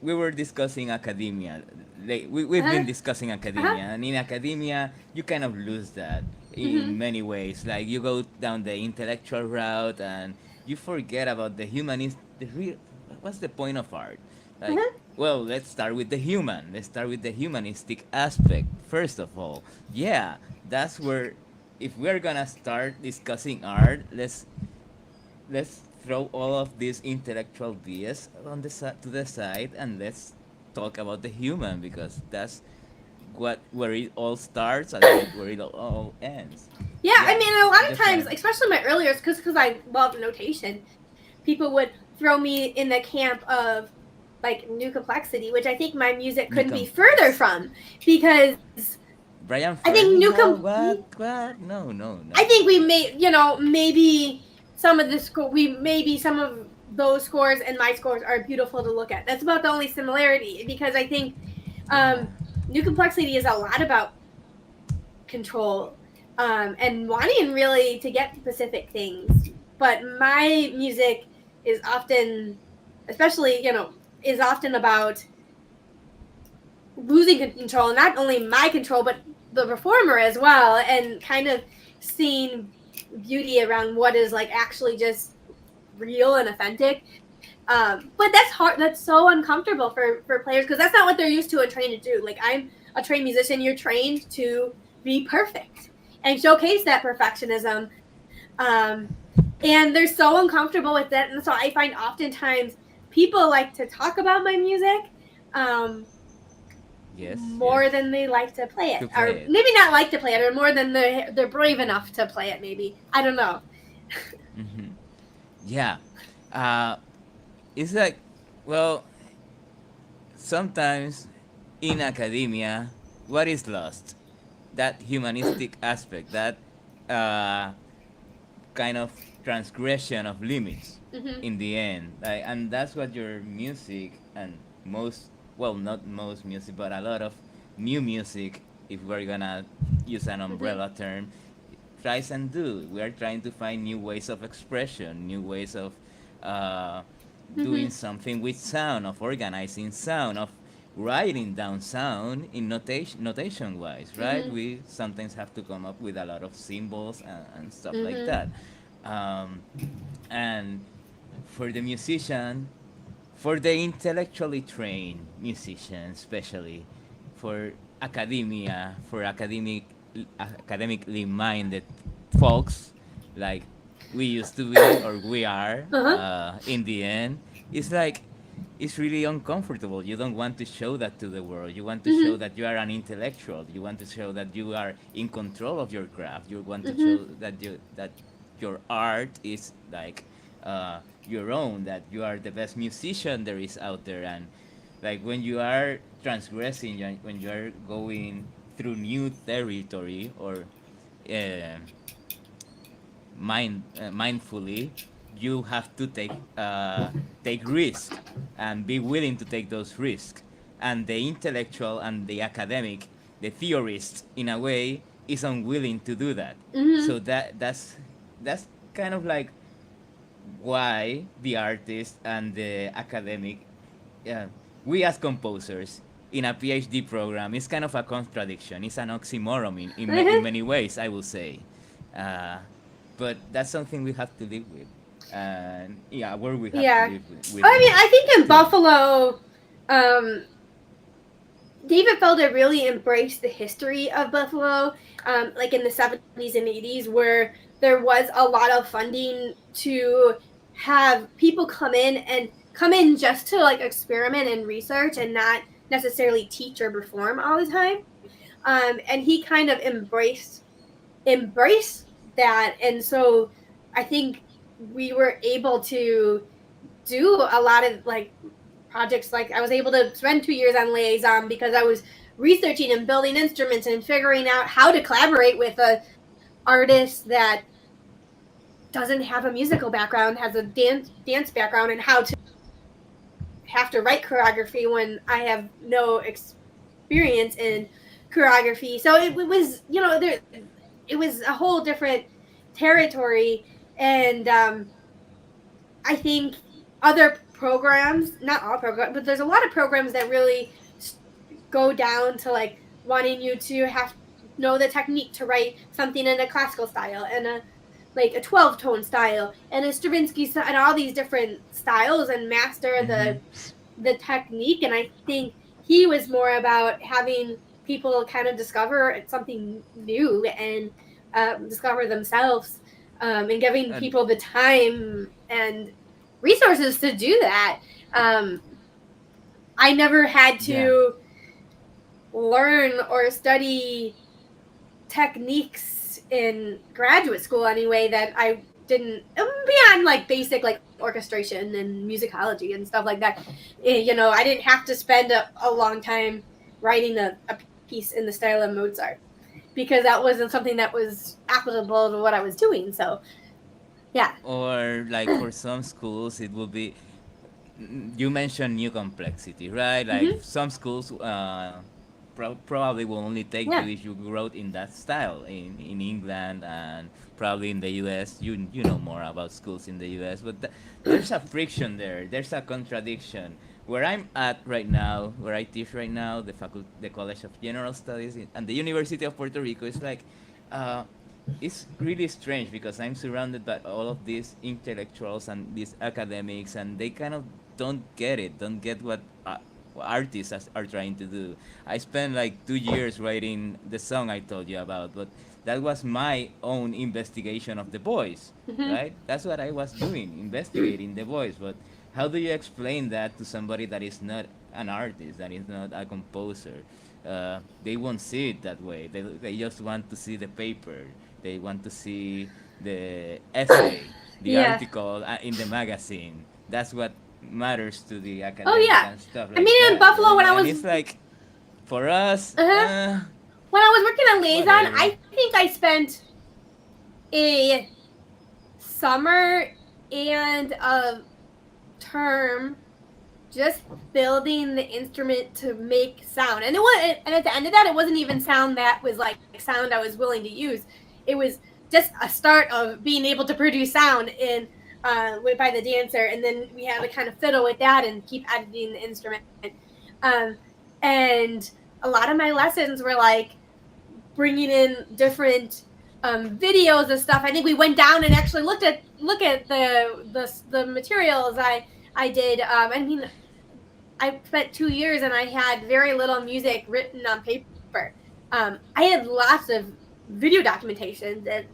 S1: We were discussing academia. We've
S2: uh-huh,
S1: been discussing
S2: uh-huh.
S1: academia, and in academia, you kind of lose that
S2: Mm-hmm.
S1: in many ways. Like, you go down the intellectual route, and you forget about the humanist. The real. What's the point of art? Like,
S2: Uh-huh.
S1: well, let's start with the human. Let's start with the humanistic aspect first of all. Yeah, that's where. If we're gonna start discussing art, let's throw all of this intellectual BS on to the side, and let's talk about the human, because that's where it all starts and where it all ends.
S2: Yeah, I
S1: Yeah,
S2: mean, a lot of times,
S1: definitely.
S2: especially my earlier, because I love notation, people would throw me in the camp of like new complexity, which I think my music
S1: New
S2: couldn't be further
S1: complexity.
S2: from because
S1: Brian
S2: I think
S1: Ferry? No, what? No, no,
S2: I
S1: no.
S2: think we may, maybe some of the maybe some of those scores and my scores are beautiful to look at. That's about the only similarity because I think
S1: Yeah.
S2: um, new complexity is a lot about control and wanting really to get specific things. But my music is often, especially, is often about losing control, not only my control, but the performer as well, and kind of seeing beauty around what is like actually just real and authentic. But that's hard. That's so uncomfortable for players because that's not what they're used to and trained to do. Like I'm a trained musician. You're trained to be perfect and showcase that perfectionism. And they're so uncomfortable with that. And so I find oftentimes people like to talk about my music um,
S1: Yes, yes.
S2: more than they like to play it,
S1: To
S2: or
S1: play it.
S2: maybe not like to play it, or more than they're brave enough to play it. Maybe I don't know.
S1: Hmm. Yeah. Uh, it's like, well, sometimes in academia, what is lost? That humanistic aspect, that uh, kind of transgression of limits
S2: Hmm.
S1: in the end. Like, and that's what your music and most, well, not most music, but a lot of new music, if we're gonna use an
S2: Hmm.
S1: umbrella term, tries and do. We are trying to find new ways of expression, new ways of uh,
S2: Hmm.
S1: doing something with sound, of organizing sound, of writing down sound in notation wise, right?
S2: Hmm.
S1: We sometimes have to come up with a lot of symbols and stuff like
S2: Hmm.
S1: that. Um, and for the musician, for the intellectually trained musician, especially for academia, for academically minded folks, like we used to be or we are
S2: Uh-huh.
S1: in the end, it's like it's really uncomfortable. You don't want to show that to the world. You want to show
S2: Hmm.
S1: that you are an intellectual. You want to show that you are in control of your craft. You want to
S2: Hmm.
S1: show that your art is like your own. That you are the best musician there is out there. And like when you are transgressing, when you are going through new territory or uh, mindfully, you have to take risk and be willing to take those risks. And the intellectual and the academic, the theorist, in a way, is unwilling to do that.
S2: Hmm.
S1: So that's kind of like why the artist and the academic, uh, we as composers in a PhD program, is kind of a contradiction. It's an oxymoron in
S2: Hmm.
S1: many ways, I will say. Uh, but that's something we have to live with. And yeah, where we have to
S2: Yeah.
S1: live with
S2: I
S1: it
S2: mean, I think in
S1: too.
S2: Buffalo, um, David Felder really embraced the history of Buffalo, like in the 70s and 80s, where there was a lot of funding to have people come in just to like experiment and research and not necessarily teach or perform all the time. And he kind of embraced that, and so I think we were able to do a lot of like projects. Like I was able to spend 2 years on liaison because I was researching and building instruments and figuring out how to collaborate with a artist that doesn't have a musical background, has a dance background, and how to have to write choreography when I have no experience in choreography. So it was, it was a whole different territory, and I think other programs, not all programs, but there's a lot of programs that really go down to like wanting you to have know the technique to write something in a classical style and a like a 12 tone style and a Stravinsky and all these different styles and master
S1: Mm-hmm.
S2: the technique. And I think he was more about having people kind of discover something new and discover themselves, and giving
S1: And
S2: people the time and resources to do that. Um, I never had
S1: yeah.
S2: to learn or study techniques in graduate school anyway that I didn't, beyond like basic like orchestration and musicology and stuff like that. I didn't have to spend a long time writing a piece in the style of Mozart because that wasn't something that was applicable to what I was doing. So yeah.
S1: Or like for some schools, it will be you mentioned new complexity, right? Like
S2: Hmm.
S1: some schools probably will only take
S2: Yeah.
S1: you if you wrote in that style in England and probably in the US. You know more about schools in the US, but there's a friction there. There's a contradiction. Where I'm at right now, where I teach right now, the College of General Studies and the University of Puerto Rico is like. Uh, it's really strange because I'm surrounded by all of these intellectuals and these academics, and they kind of don't get what artists are trying to do. I spent like 2 years writing the song I told you about, but that was my own investigation of the voice,
S2: Hmm.
S1: right? That's what I was doing, investigating the voice. But how do you explain that to somebody that is not an artist, that is not a composer, they won't see it that way. They just want to see the paper. They want to see the essay, the
S2: Yeah.
S1: article in the magazine. That's what matters to the
S2: Oh
S1: academic
S2: yeah.
S1: and stuff
S2: I
S1: like
S2: mean, in
S1: that.
S2: Buffalo,
S1: And it's like, for us,
S2: uh when I was working on Liaison,
S1: whatever.
S2: I think I spent a summer and a term just building the instrument to make sound. And it was, and at the end of that, it wasn't even sound that was like sound I was willing to use. It was just a start of being able to produce sound in by the dancer, and then we had to kind of fiddle with that and keep editing the instrument. Um, and a lot of my lessons were like bringing in different videos and stuff. I think we went down and actually look at the materials I did. I mean, I spent 2 years and I had very little music written on paper. I had lots of video documentation that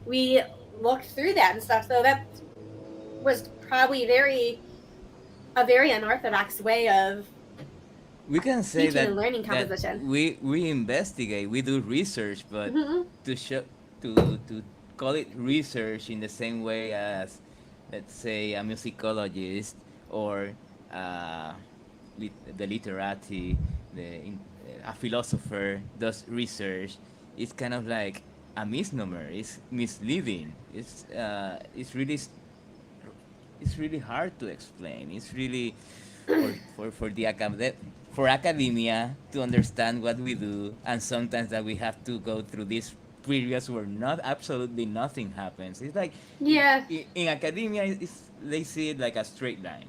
S2: we looked through that and stuff. So that was probably a very unorthodox way of
S1: We can say
S2: teaching
S1: that
S2: and learning
S1: that
S2: composition.
S1: we investigate, we do research, but
S2: Mm-hmm.
S1: to show to call it research in the same way as, let's say, a musicologist or uh, the literati, a philosopher does research, it's kind of like a misnomer. It's misleading. It's really hard to explain. It's really for the for academia to understand what we do, and sometimes that we have to go through these periods where not absolutely nothing happens. It's like
S2: Yeah.
S1: in academia, they see it like a straight line.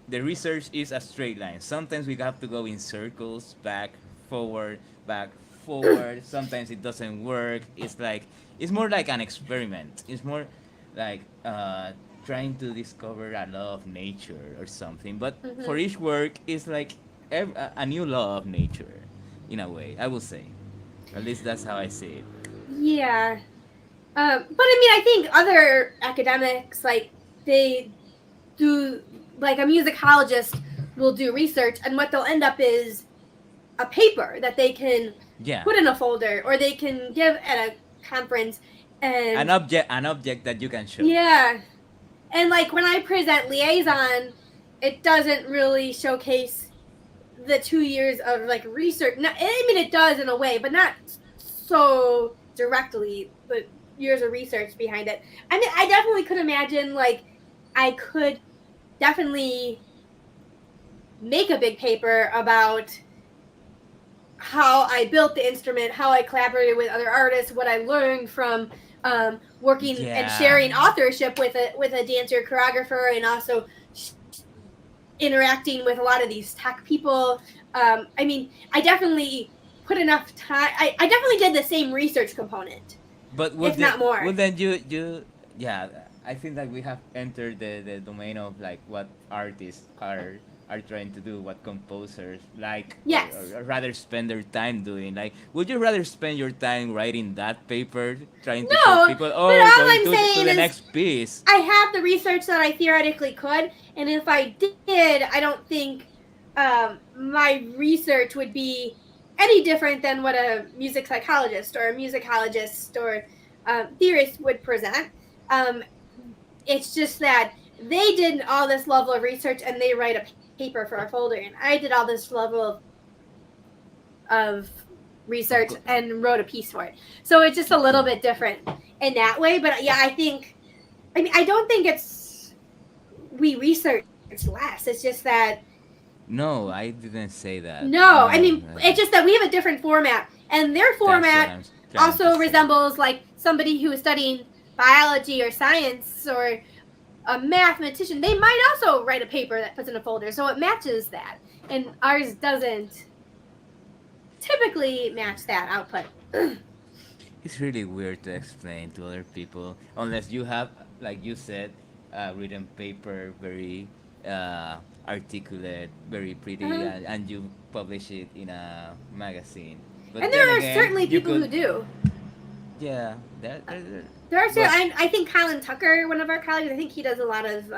S1: The research is a straight line. Sometimes we have to go in circles, forward, back, forward. Sometimes it doesn't work. It's more like an experiment. It's more like trying to discover a law of nature or something. But for
S2: Mm-hmm.
S1: each work, it's like a new law of nature, in a way. I would say, at least that's how I see it.
S2: Yeah. But I mean, I think other academics, like, they do, like, a musicologist will do research, and what they'll end up is a paper that they can
S1: Yeah,
S2: put in a folder or they can give at a conference. And
S1: an object that you can show.
S2: yeah. And like when I present Liaison, it doesn't really showcase the 2 years of like research. I mean, it does in a way, but not so directly. But years of research behind it. I mean, I definitely could imagine like I could definitely make a big paper about how I built the instrument, how I collaborated with other artists, what I learned from working and
S1: Yeah.
S2: sharing authorship with a dancer choreographer, and also interacting with a lot of these tech people. I mean, I definitely put enough time. I definitely did the same research component,
S1: But
S2: if not more.
S1: would then you yeah, I think that we have entered the domain of like what artists are trying to do, what composers like,
S2: Yes.
S1: or rather spend their time doing. Like, would you rather spend your time writing that paper, trying to show
S2: No,
S1: people,
S2: but
S1: oh,
S2: all
S1: going
S2: I'm
S1: to
S2: saying
S1: the
S2: is
S1: next piece?
S2: I have the research that I theoretically could, and if I did, I don't think my research would be any different than what a music psychologist or a musicologist or theorist would present. Um, it's just that they did all this level of research and they write a paper for a folder, and I did all this level of
S1: Of
S2: research
S1: course.
S2: and wrote a piece for it. So it's just a little
S1: Okay.
S2: bit different in that way. But yeah, I mean, I don't think it's we research less. It's just that
S1: No, I didn't say that.
S2: no, I
S1: No,
S2: mean, it's just that we have a different format, and their
S1: that's what
S2: format
S1: I'm trying to
S2: also
S1: say.
S2: resembles like somebody who is studying biology or science or a mathematician. They might also write a paper that puts in a folder, so it matches that, and ours doesn't typically match that output.
S1: It's really weird to explain to other people unless you have, like you said, written paper, very articulate, very pretty,
S2: Uh-huh.
S1: and you publish it in a magazine. But
S2: And
S1: then
S2: there are
S1: again,
S2: certainly
S1: you
S2: people who
S1: could,
S2: do.
S1: yeah,
S2: There are
S1: but
S2: I think Colin Tucker, one of our colleagues, I think he does a lot of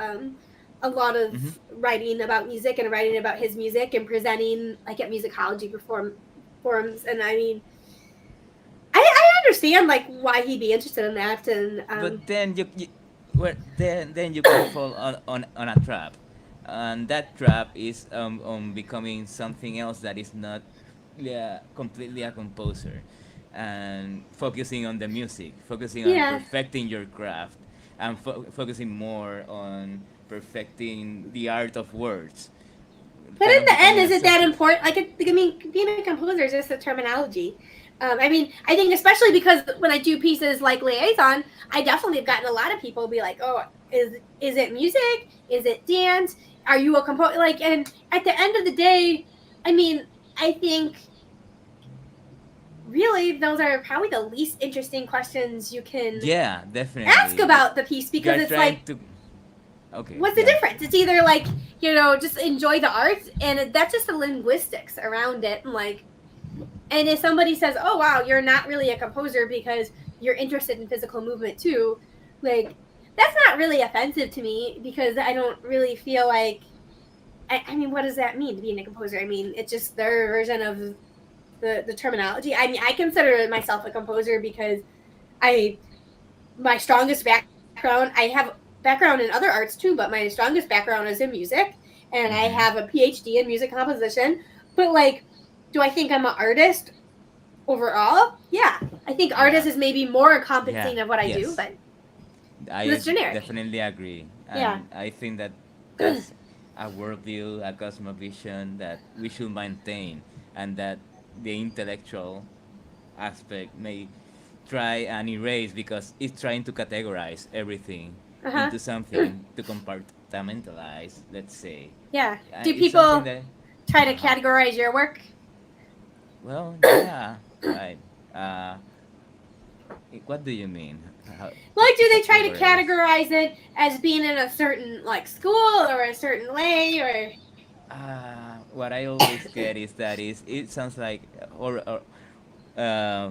S2: a lot of
S1: Mm-hmm.
S2: writing about music and writing about his music and presenting like at musicology forums. And I mean, I understand like why he'd be interested in that. And
S1: But then you well, then you can fall on a trap, and that trap is on becoming something else that is not, yeah, completely a composer, and focusing on the music, focusing on
S2: yeah,
S1: perfecting your craft, and focusing more on perfecting the art of words,
S2: but
S1: kind
S2: in
S1: of
S2: the end,
S1: becoming a
S2: is it that
S1: subject.
S2: important? Like, I mean, being a composer is just a terminology. I mean, I think especially because when I do pieces like Liaison, I definitely have gotten a lot of people be like, "Oh, is it music? Is it dance? Are you a composer?" Like, and at the end of the day, I mean, I think really those are probably the least interesting questions you can
S1: Yeah,
S2: ask
S1: definitely.
S2: about the piece
S1: You
S2: because
S1: are
S2: it's like,
S1: trying to. Okay,
S2: what's the
S1: yeah.
S2: difference? It's either like, just enjoy the art, and that's just the linguistics around it. And like, and if somebody says, "Oh wow, you're not really a composer because you're interested in physical movement too," like that's not really offensive to me because I don't really feel like. I mean, what does that mean to be a composer? I mean, it's just their version of the terminology. I mean, I consider myself a composer because I my strongest background. I have background in other arts too, but my strongest background is in music, and I
S1: Mm-hmm.
S2: have a PhD in music composition. But like, do I think I'm an artist overall? Yeah, I think
S1: Yeah.
S2: artist is maybe more
S1: Yeah.
S2: encompassing of what I do,
S1: Yes.
S2: but
S1: I
S2: it's generic.
S1: definitely agree,
S2: Yeah.
S1: and I think that that's a worldview, a cosmovision that we should maintain, and that the intellectual aspect may try and erase because it's trying to categorize everything
S2: Uh huh.
S1: into something to compartmentalize. Let's say,
S2: Yeah. Do
S1: it's something
S2: people
S1: that,
S2: try to
S1: uh huh.
S2: categorize your work?
S1: Well, yeah, right. What do you mean? How,
S2: Like,
S1: to
S2: do they try to
S1: categorize?
S2: categorize it as being in a certain like school or a certain way or?
S1: What I always get is that is it sounds like or uh,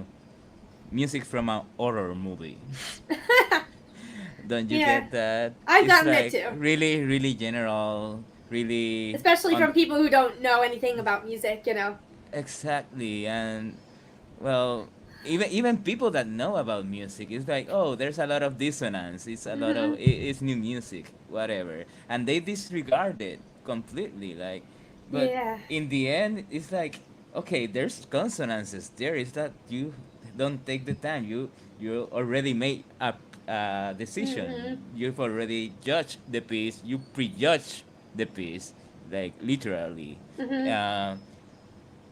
S1: music from a horror movie. Don't you
S2: Yeah,
S1: get that?
S2: I've
S1: It's
S2: gotten it
S1: like
S2: too.
S1: really, really general, really
S2: Especially
S1: on
S2: from people who don't know anything about music.
S1: exactly, and well, even people that know about music, it's like, oh, there's a lot of dissonance. It's a lot of it's new music, whatever, and they disregard it completely. Like, but
S2: Yeah.
S1: in the end, it's like, okay, there's consonances there. Is that you don't take the time? You already made a decision.
S2: Mhm.
S1: You've already judged the piece. You prejudge the piece, like literally.
S2: Mhm.
S1: Uh,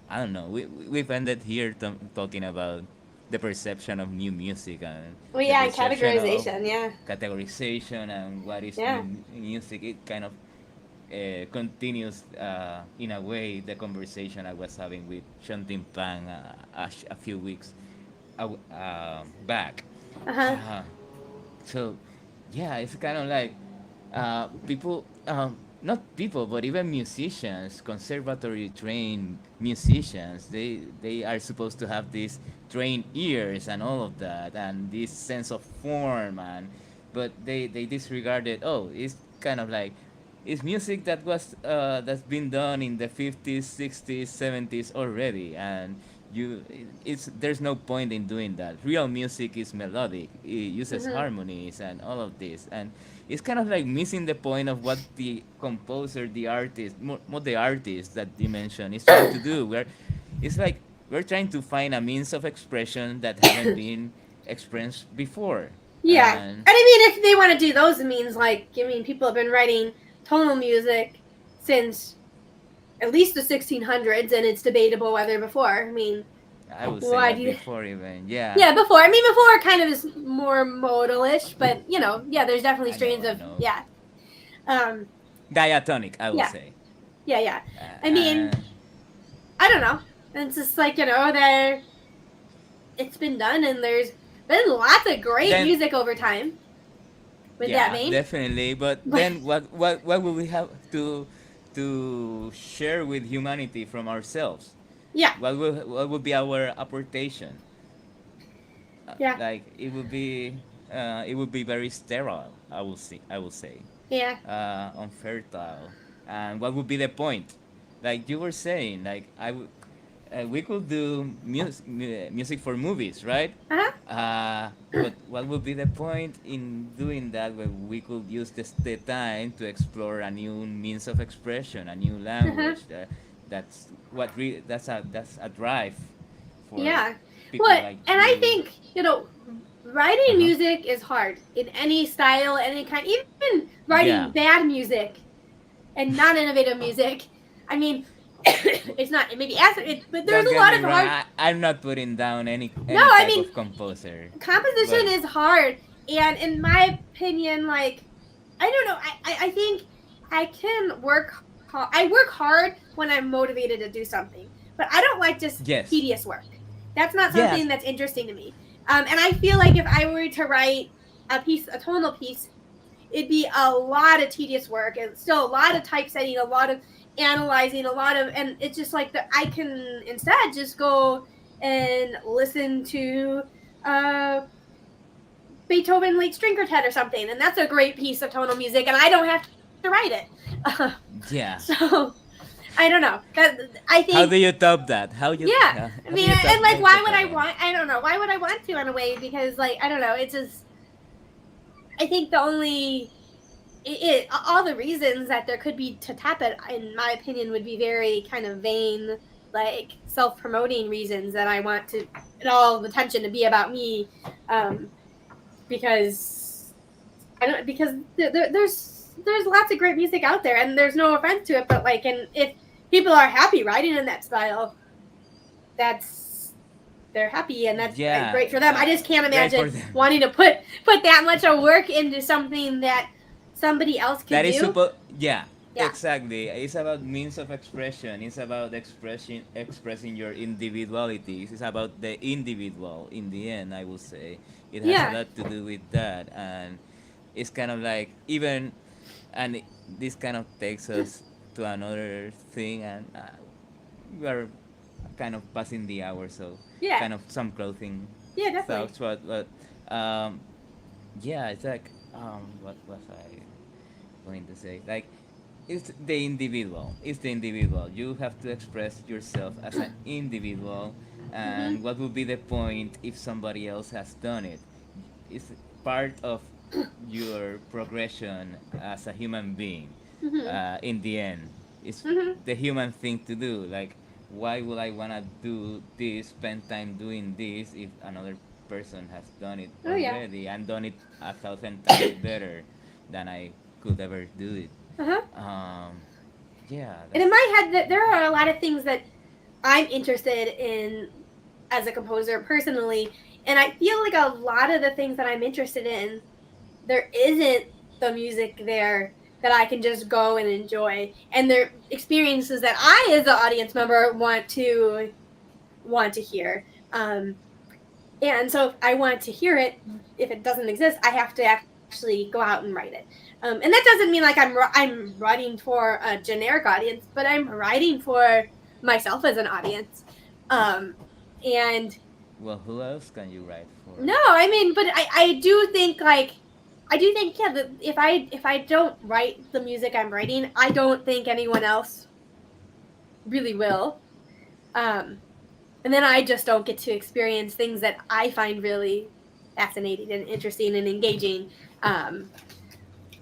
S1: I don't know. We've ended here talking about the perception of new music and
S2: Well,
S1: the
S2: yeah, and
S1: perception of
S2: categorization. Yeah.
S1: categorization and what is
S2: Yeah.
S1: music. It kind of continues in a way the conversation I was having with Shantin Pang a few weeks back.
S2: Uh huh.
S1: Uh, so, yeah, it's kind of like people, not people, but even musicians, conservatory trained musicians, they are supposed to have these trained ears and all of that, and this sense of form, and but they disregarded. Oh, it's kind of like it's music that was that's been done in the 50s, 60s, 70s already, and it's there's no point in doing that. Real music is melodic. It uses
S2: Mhm.
S1: harmonies and all of this, and it's kind of like missing the point of what the composer, the artist, more the artist that you mentioned is trying to do. Where it's like we're trying to find a means of expression that haven't been expressed before,
S2: Yeah, and
S1: and
S2: I mean, if they want to do those means, like, I mean, people have been writing tonal music since at least the 1600s, and it's debatable whether before. I mean,
S1: I would say
S2: why do
S1: that
S2: you?
S1: before even, yeah.
S2: Yeah, before. I mean, before kind of is more modalish, but yeah, there's definitely strains
S1: I
S2: of
S1: know.
S2: yeah, um,
S1: Diatonic, I will
S2: yeah,
S1: say.
S2: yeah. I mean,
S1: Uh,
S2: I don't know. It's just like there, it's been done, and there's been lots of great
S1: then
S2: music over time with that
S1: yeah,
S2: vein.
S1: definitely. But
S2: But
S1: then what will we have to share with humanity from ourselves?
S2: yeah,
S1: What will be our apportation?
S2: yeah.
S1: Like it would be it would be very sterile. I will say,
S2: Yeah.
S1: unfertile. And what would be the point? Like you were saying, like we could do music for movies, right?
S2: Uh huh.
S1: But what would be the point in doing that when we could use the time to explore a new means of expression, a new
S2: Uh huh.
S1: language? That's a drive for
S2: Yeah.
S1: people
S2: What?
S1: like
S2: And I
S1: you.
S2: think writing
S1: Uh-huh.
S2: music is hard in any style, any kind. Even writing
S1: Yeah.
S2: bad music and non-innovative music. I mean, it's not maybe as it, but there's
S1: Don't
S2: a
S1: get
S2: lot
S1: me
S2: of
S1: wrong.
S2: hard.
S1: I'm not putting down
S2: No,
S1: any
S2: I
S1: type
S2: mean
S1: of composer,
S2: composition
S1: but
S2: is hard, and in my opinion, like I don't know. I think I can work. I work hard when I'm motivated to do something, but I don't like just
S1: yes,
S2: tedious work. That's not something
S1: yes,
S2: that's interesting to me. And I feel like if I were to write a tonal piece, it'd be a lot of tedious work and still a lot of typesetting, a lot of analyzing, a lot of, and it's just like that. I can instead just go and listen to uh, Beethoven Late String Quartet or something, and that's a great piece of tonal music, and I don't have to write it.
S1: yeah.
S2: So I don't know. That I think,
S1: How do you top that?
S2: yeah. I
S1: How do
S2: mean,
S1: you top
S2: and like, why would I
S1: Beethoven?
S2: want? I don't know. Why would I want to in a way? Because like, I don't know. It's just I think the only all the reasons that there could be to tap it, in my opinion, would be very kind of vain, like self-promoting reasons that I want to all the attention to be about me, um, because I don't because there's lots of great music out there, and there's no offense to it, but like, and if people are happy writing in that style, that's they're happy and that's
S1: Yeah,
S2: great for them. I just can't
S1: great for
S2: imagine
S1: them.
S2: wanting to put that much of work into something that somebody else could
S1: That is
S2: do.
S1: supposed. Yeah,
S2: Yeah.
S1: exactly. It's about means of expression. It's about expressing your individuality. It's about the individual. In the end, I would say it has a
S2: Yeah.
S1: lot to do with that, and it's kind of like even, and this kind of takes us to another thing, and we are kind of passing the hour, so
S2: Yeah.
S1: kind of some clothing
S2: Yeah, definitely.
S1: thoughts, but um, yeah, it's like what was I going to say? Like, it's the individual. It's the individual. You have to express yourself as an individual,
S2: Mhm.
S1: and what would be the point if somebody else has done it? It's part of your progression as a human being.
S2: Mhm.
S1: In the end, it's
S2: Mhm.
S1: the human thing to do. Like, why would I wanna do this? Spend time doing this if another person has done it
S2: Oh yeah.
S1: already and done it 1,000 times better than I could ever do it.
S2: Uh huh.
S1: Um, yeah,
S2: And
S1: that's
S2: in my head, that there are a lot of things that I'm interested in as a composer personally, and I feel like a lot of the things that I'm interested in, there isn't the music there that I can just go and enjoy, and there experiences that I, as an audience member, want to hear. And so if I want to hear it, if it doesn't exist, I have to actually go out and write it. And that doesn't mean like I'm writing for a generic audience, but I'm writing for myself as an audience. Um, and
S1: well. Who else can you write for?
S2: no, I mean, but I do think like I do think yeah that if I don't write the music I'm writing, I don't think anyone else really will. Um, and then I just don't get to experience things that I find really fascinating and interesting and engaging. Um,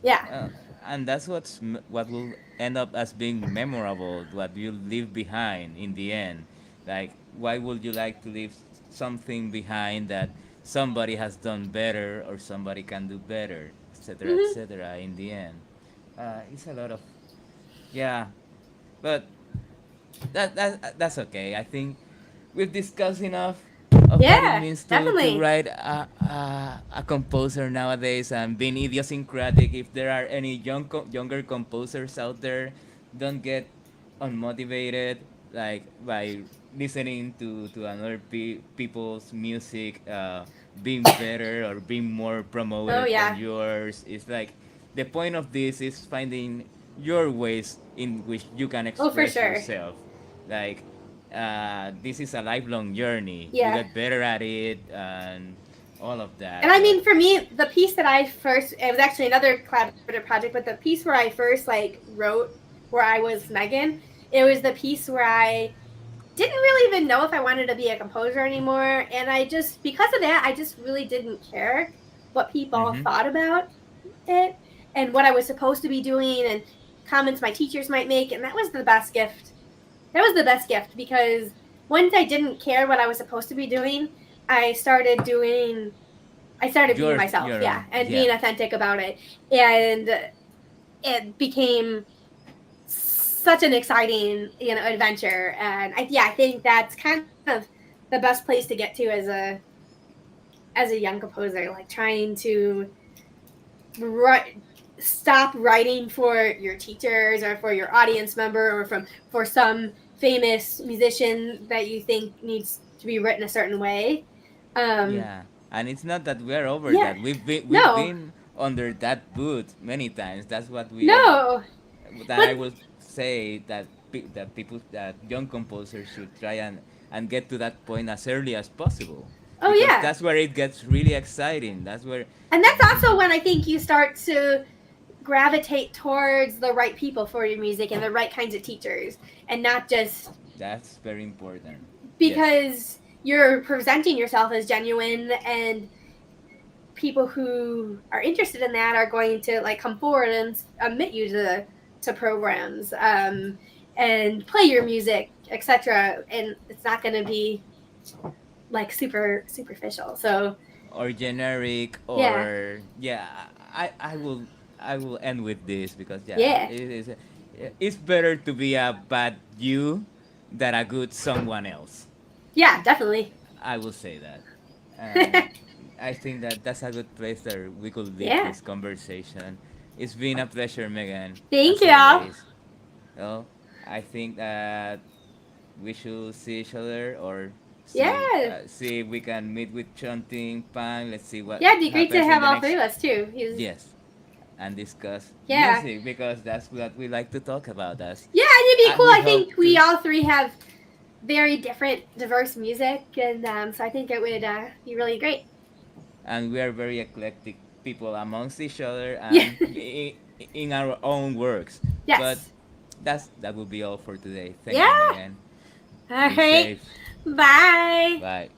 S2: yeah.
S1: Uh, and that's what will end up as being memorable, what you leave behind in the end. Like, why would you like to leave something behind that somebody has done better or somebody can do better, etc.,
S2: Hmm.
S1: etc. In the end, it's a lot of yeah, but that's okay. I think we've discussed enough of what it
S2: Yeah,
S1: means to
S2: definitely.
S1: write a composer nowadays and being idiosyncratic. If there are any younger composers out there, don't get unmotivated like by listening to another people's music being better or being more
S2: Oh
S1: promoted than
S2: yeah.
S1: yours. It's like the point of this is finding your ways in which you can
S2: Oh, for
S1: express
S2: sure.
S1: yourself. Like, this is a lifelong journey. You
S2: Yeah.
S1: get better at it, and all of that.
S2: And I
S1: But
S2: mean, for me, the piece that I first, it was actually another collaborative project, but the piece where I first like wrote, where I was Megan, it was the piece where I didn't really even know if I wanted to be a composer anymore. And I just, because of that, I just really didn't care what people
S1: mm-hmm.
S2: thought about it and what I was supposed to be doing and comments my teachers might make. And that was the best gift. That was the best gift because once I didn't care what I was supposed to be doing, I started doing I started being
S1: Yours,
S2: myself,
S1: your
S2: yeah,
S1: own,
S2: and
S1: yeah.
S2: being authentic about it. And it became such an exciting, adventure. And I think that's kind of the best place to get to as a young composer, like trying to write, stop writing for your teachers or for your audience member or for some famous musician that you think needs to be written a certain way. Um,
S1: Yeah, and it's not that we're over
S2: yeah,
S1: that. We've
S2: no,
S1: been under that boot many times. That's what we are.
S2: no,
S1: That
S2: but
S1: I would say that that people that young composers should try and get to that point as early as possible,
S2: oh
S1: because
S2: yeah,
S1: that's where it gets really exciting. That's where
S2: and that's also when I think you start to gravitate towards the right people for your music and the right kinds of teachers, and not just
S1: that's very important. Yes,
S2: because you're presenting yourself as genuine, and people who are interested in that are going to like come forward and admit you to programs, and play your music, etc. And it's not going to be like super superficial. So
S1: or generic,
S2: yeah,
S1: or yeah. I will end with this because yeah,
S2: yeah,
S1: it is. It's better to be a bad you than a good someone else.
S2: yeah, definitely.
S1: I will say that. And I think that that's a good place that we could leave
S2: Yeah,
S1: this conversation. It's been a pleasure, Megan,
S2: thank
S1: as
S2: y'all.
S1: always. Well, I think that we should see each other, or
S2: Yeah,
S1: see if we can meet with Chunting Pang. Let's see what
S2: yeah, it'd be great to
S1: happens in
S2: have
S1: the
S2: all three
S1: next.
S2: of us too.
S1: Yes, and discuss
S2: Yeah,
S1: music because that's what we like to talk about. Us,
S2: yeah, and it'd be
S1: and
S2: cool.
S1: we
S2: I
S1: hope
S2: think we
S1: to.
S2: all three have very different, diverse music, and so I think it would be really great.
S1: And we are very eclectic people amongst each other
S2: Yeah.
S1: and in our own works. But
S2: Yes.
S1: that will be all for today. Thank
S2: Yeah.
S1: you, Megan.
S2: All
S1: Be
S2: right.
S1: safe.
S2: Bye.
S1: Bye.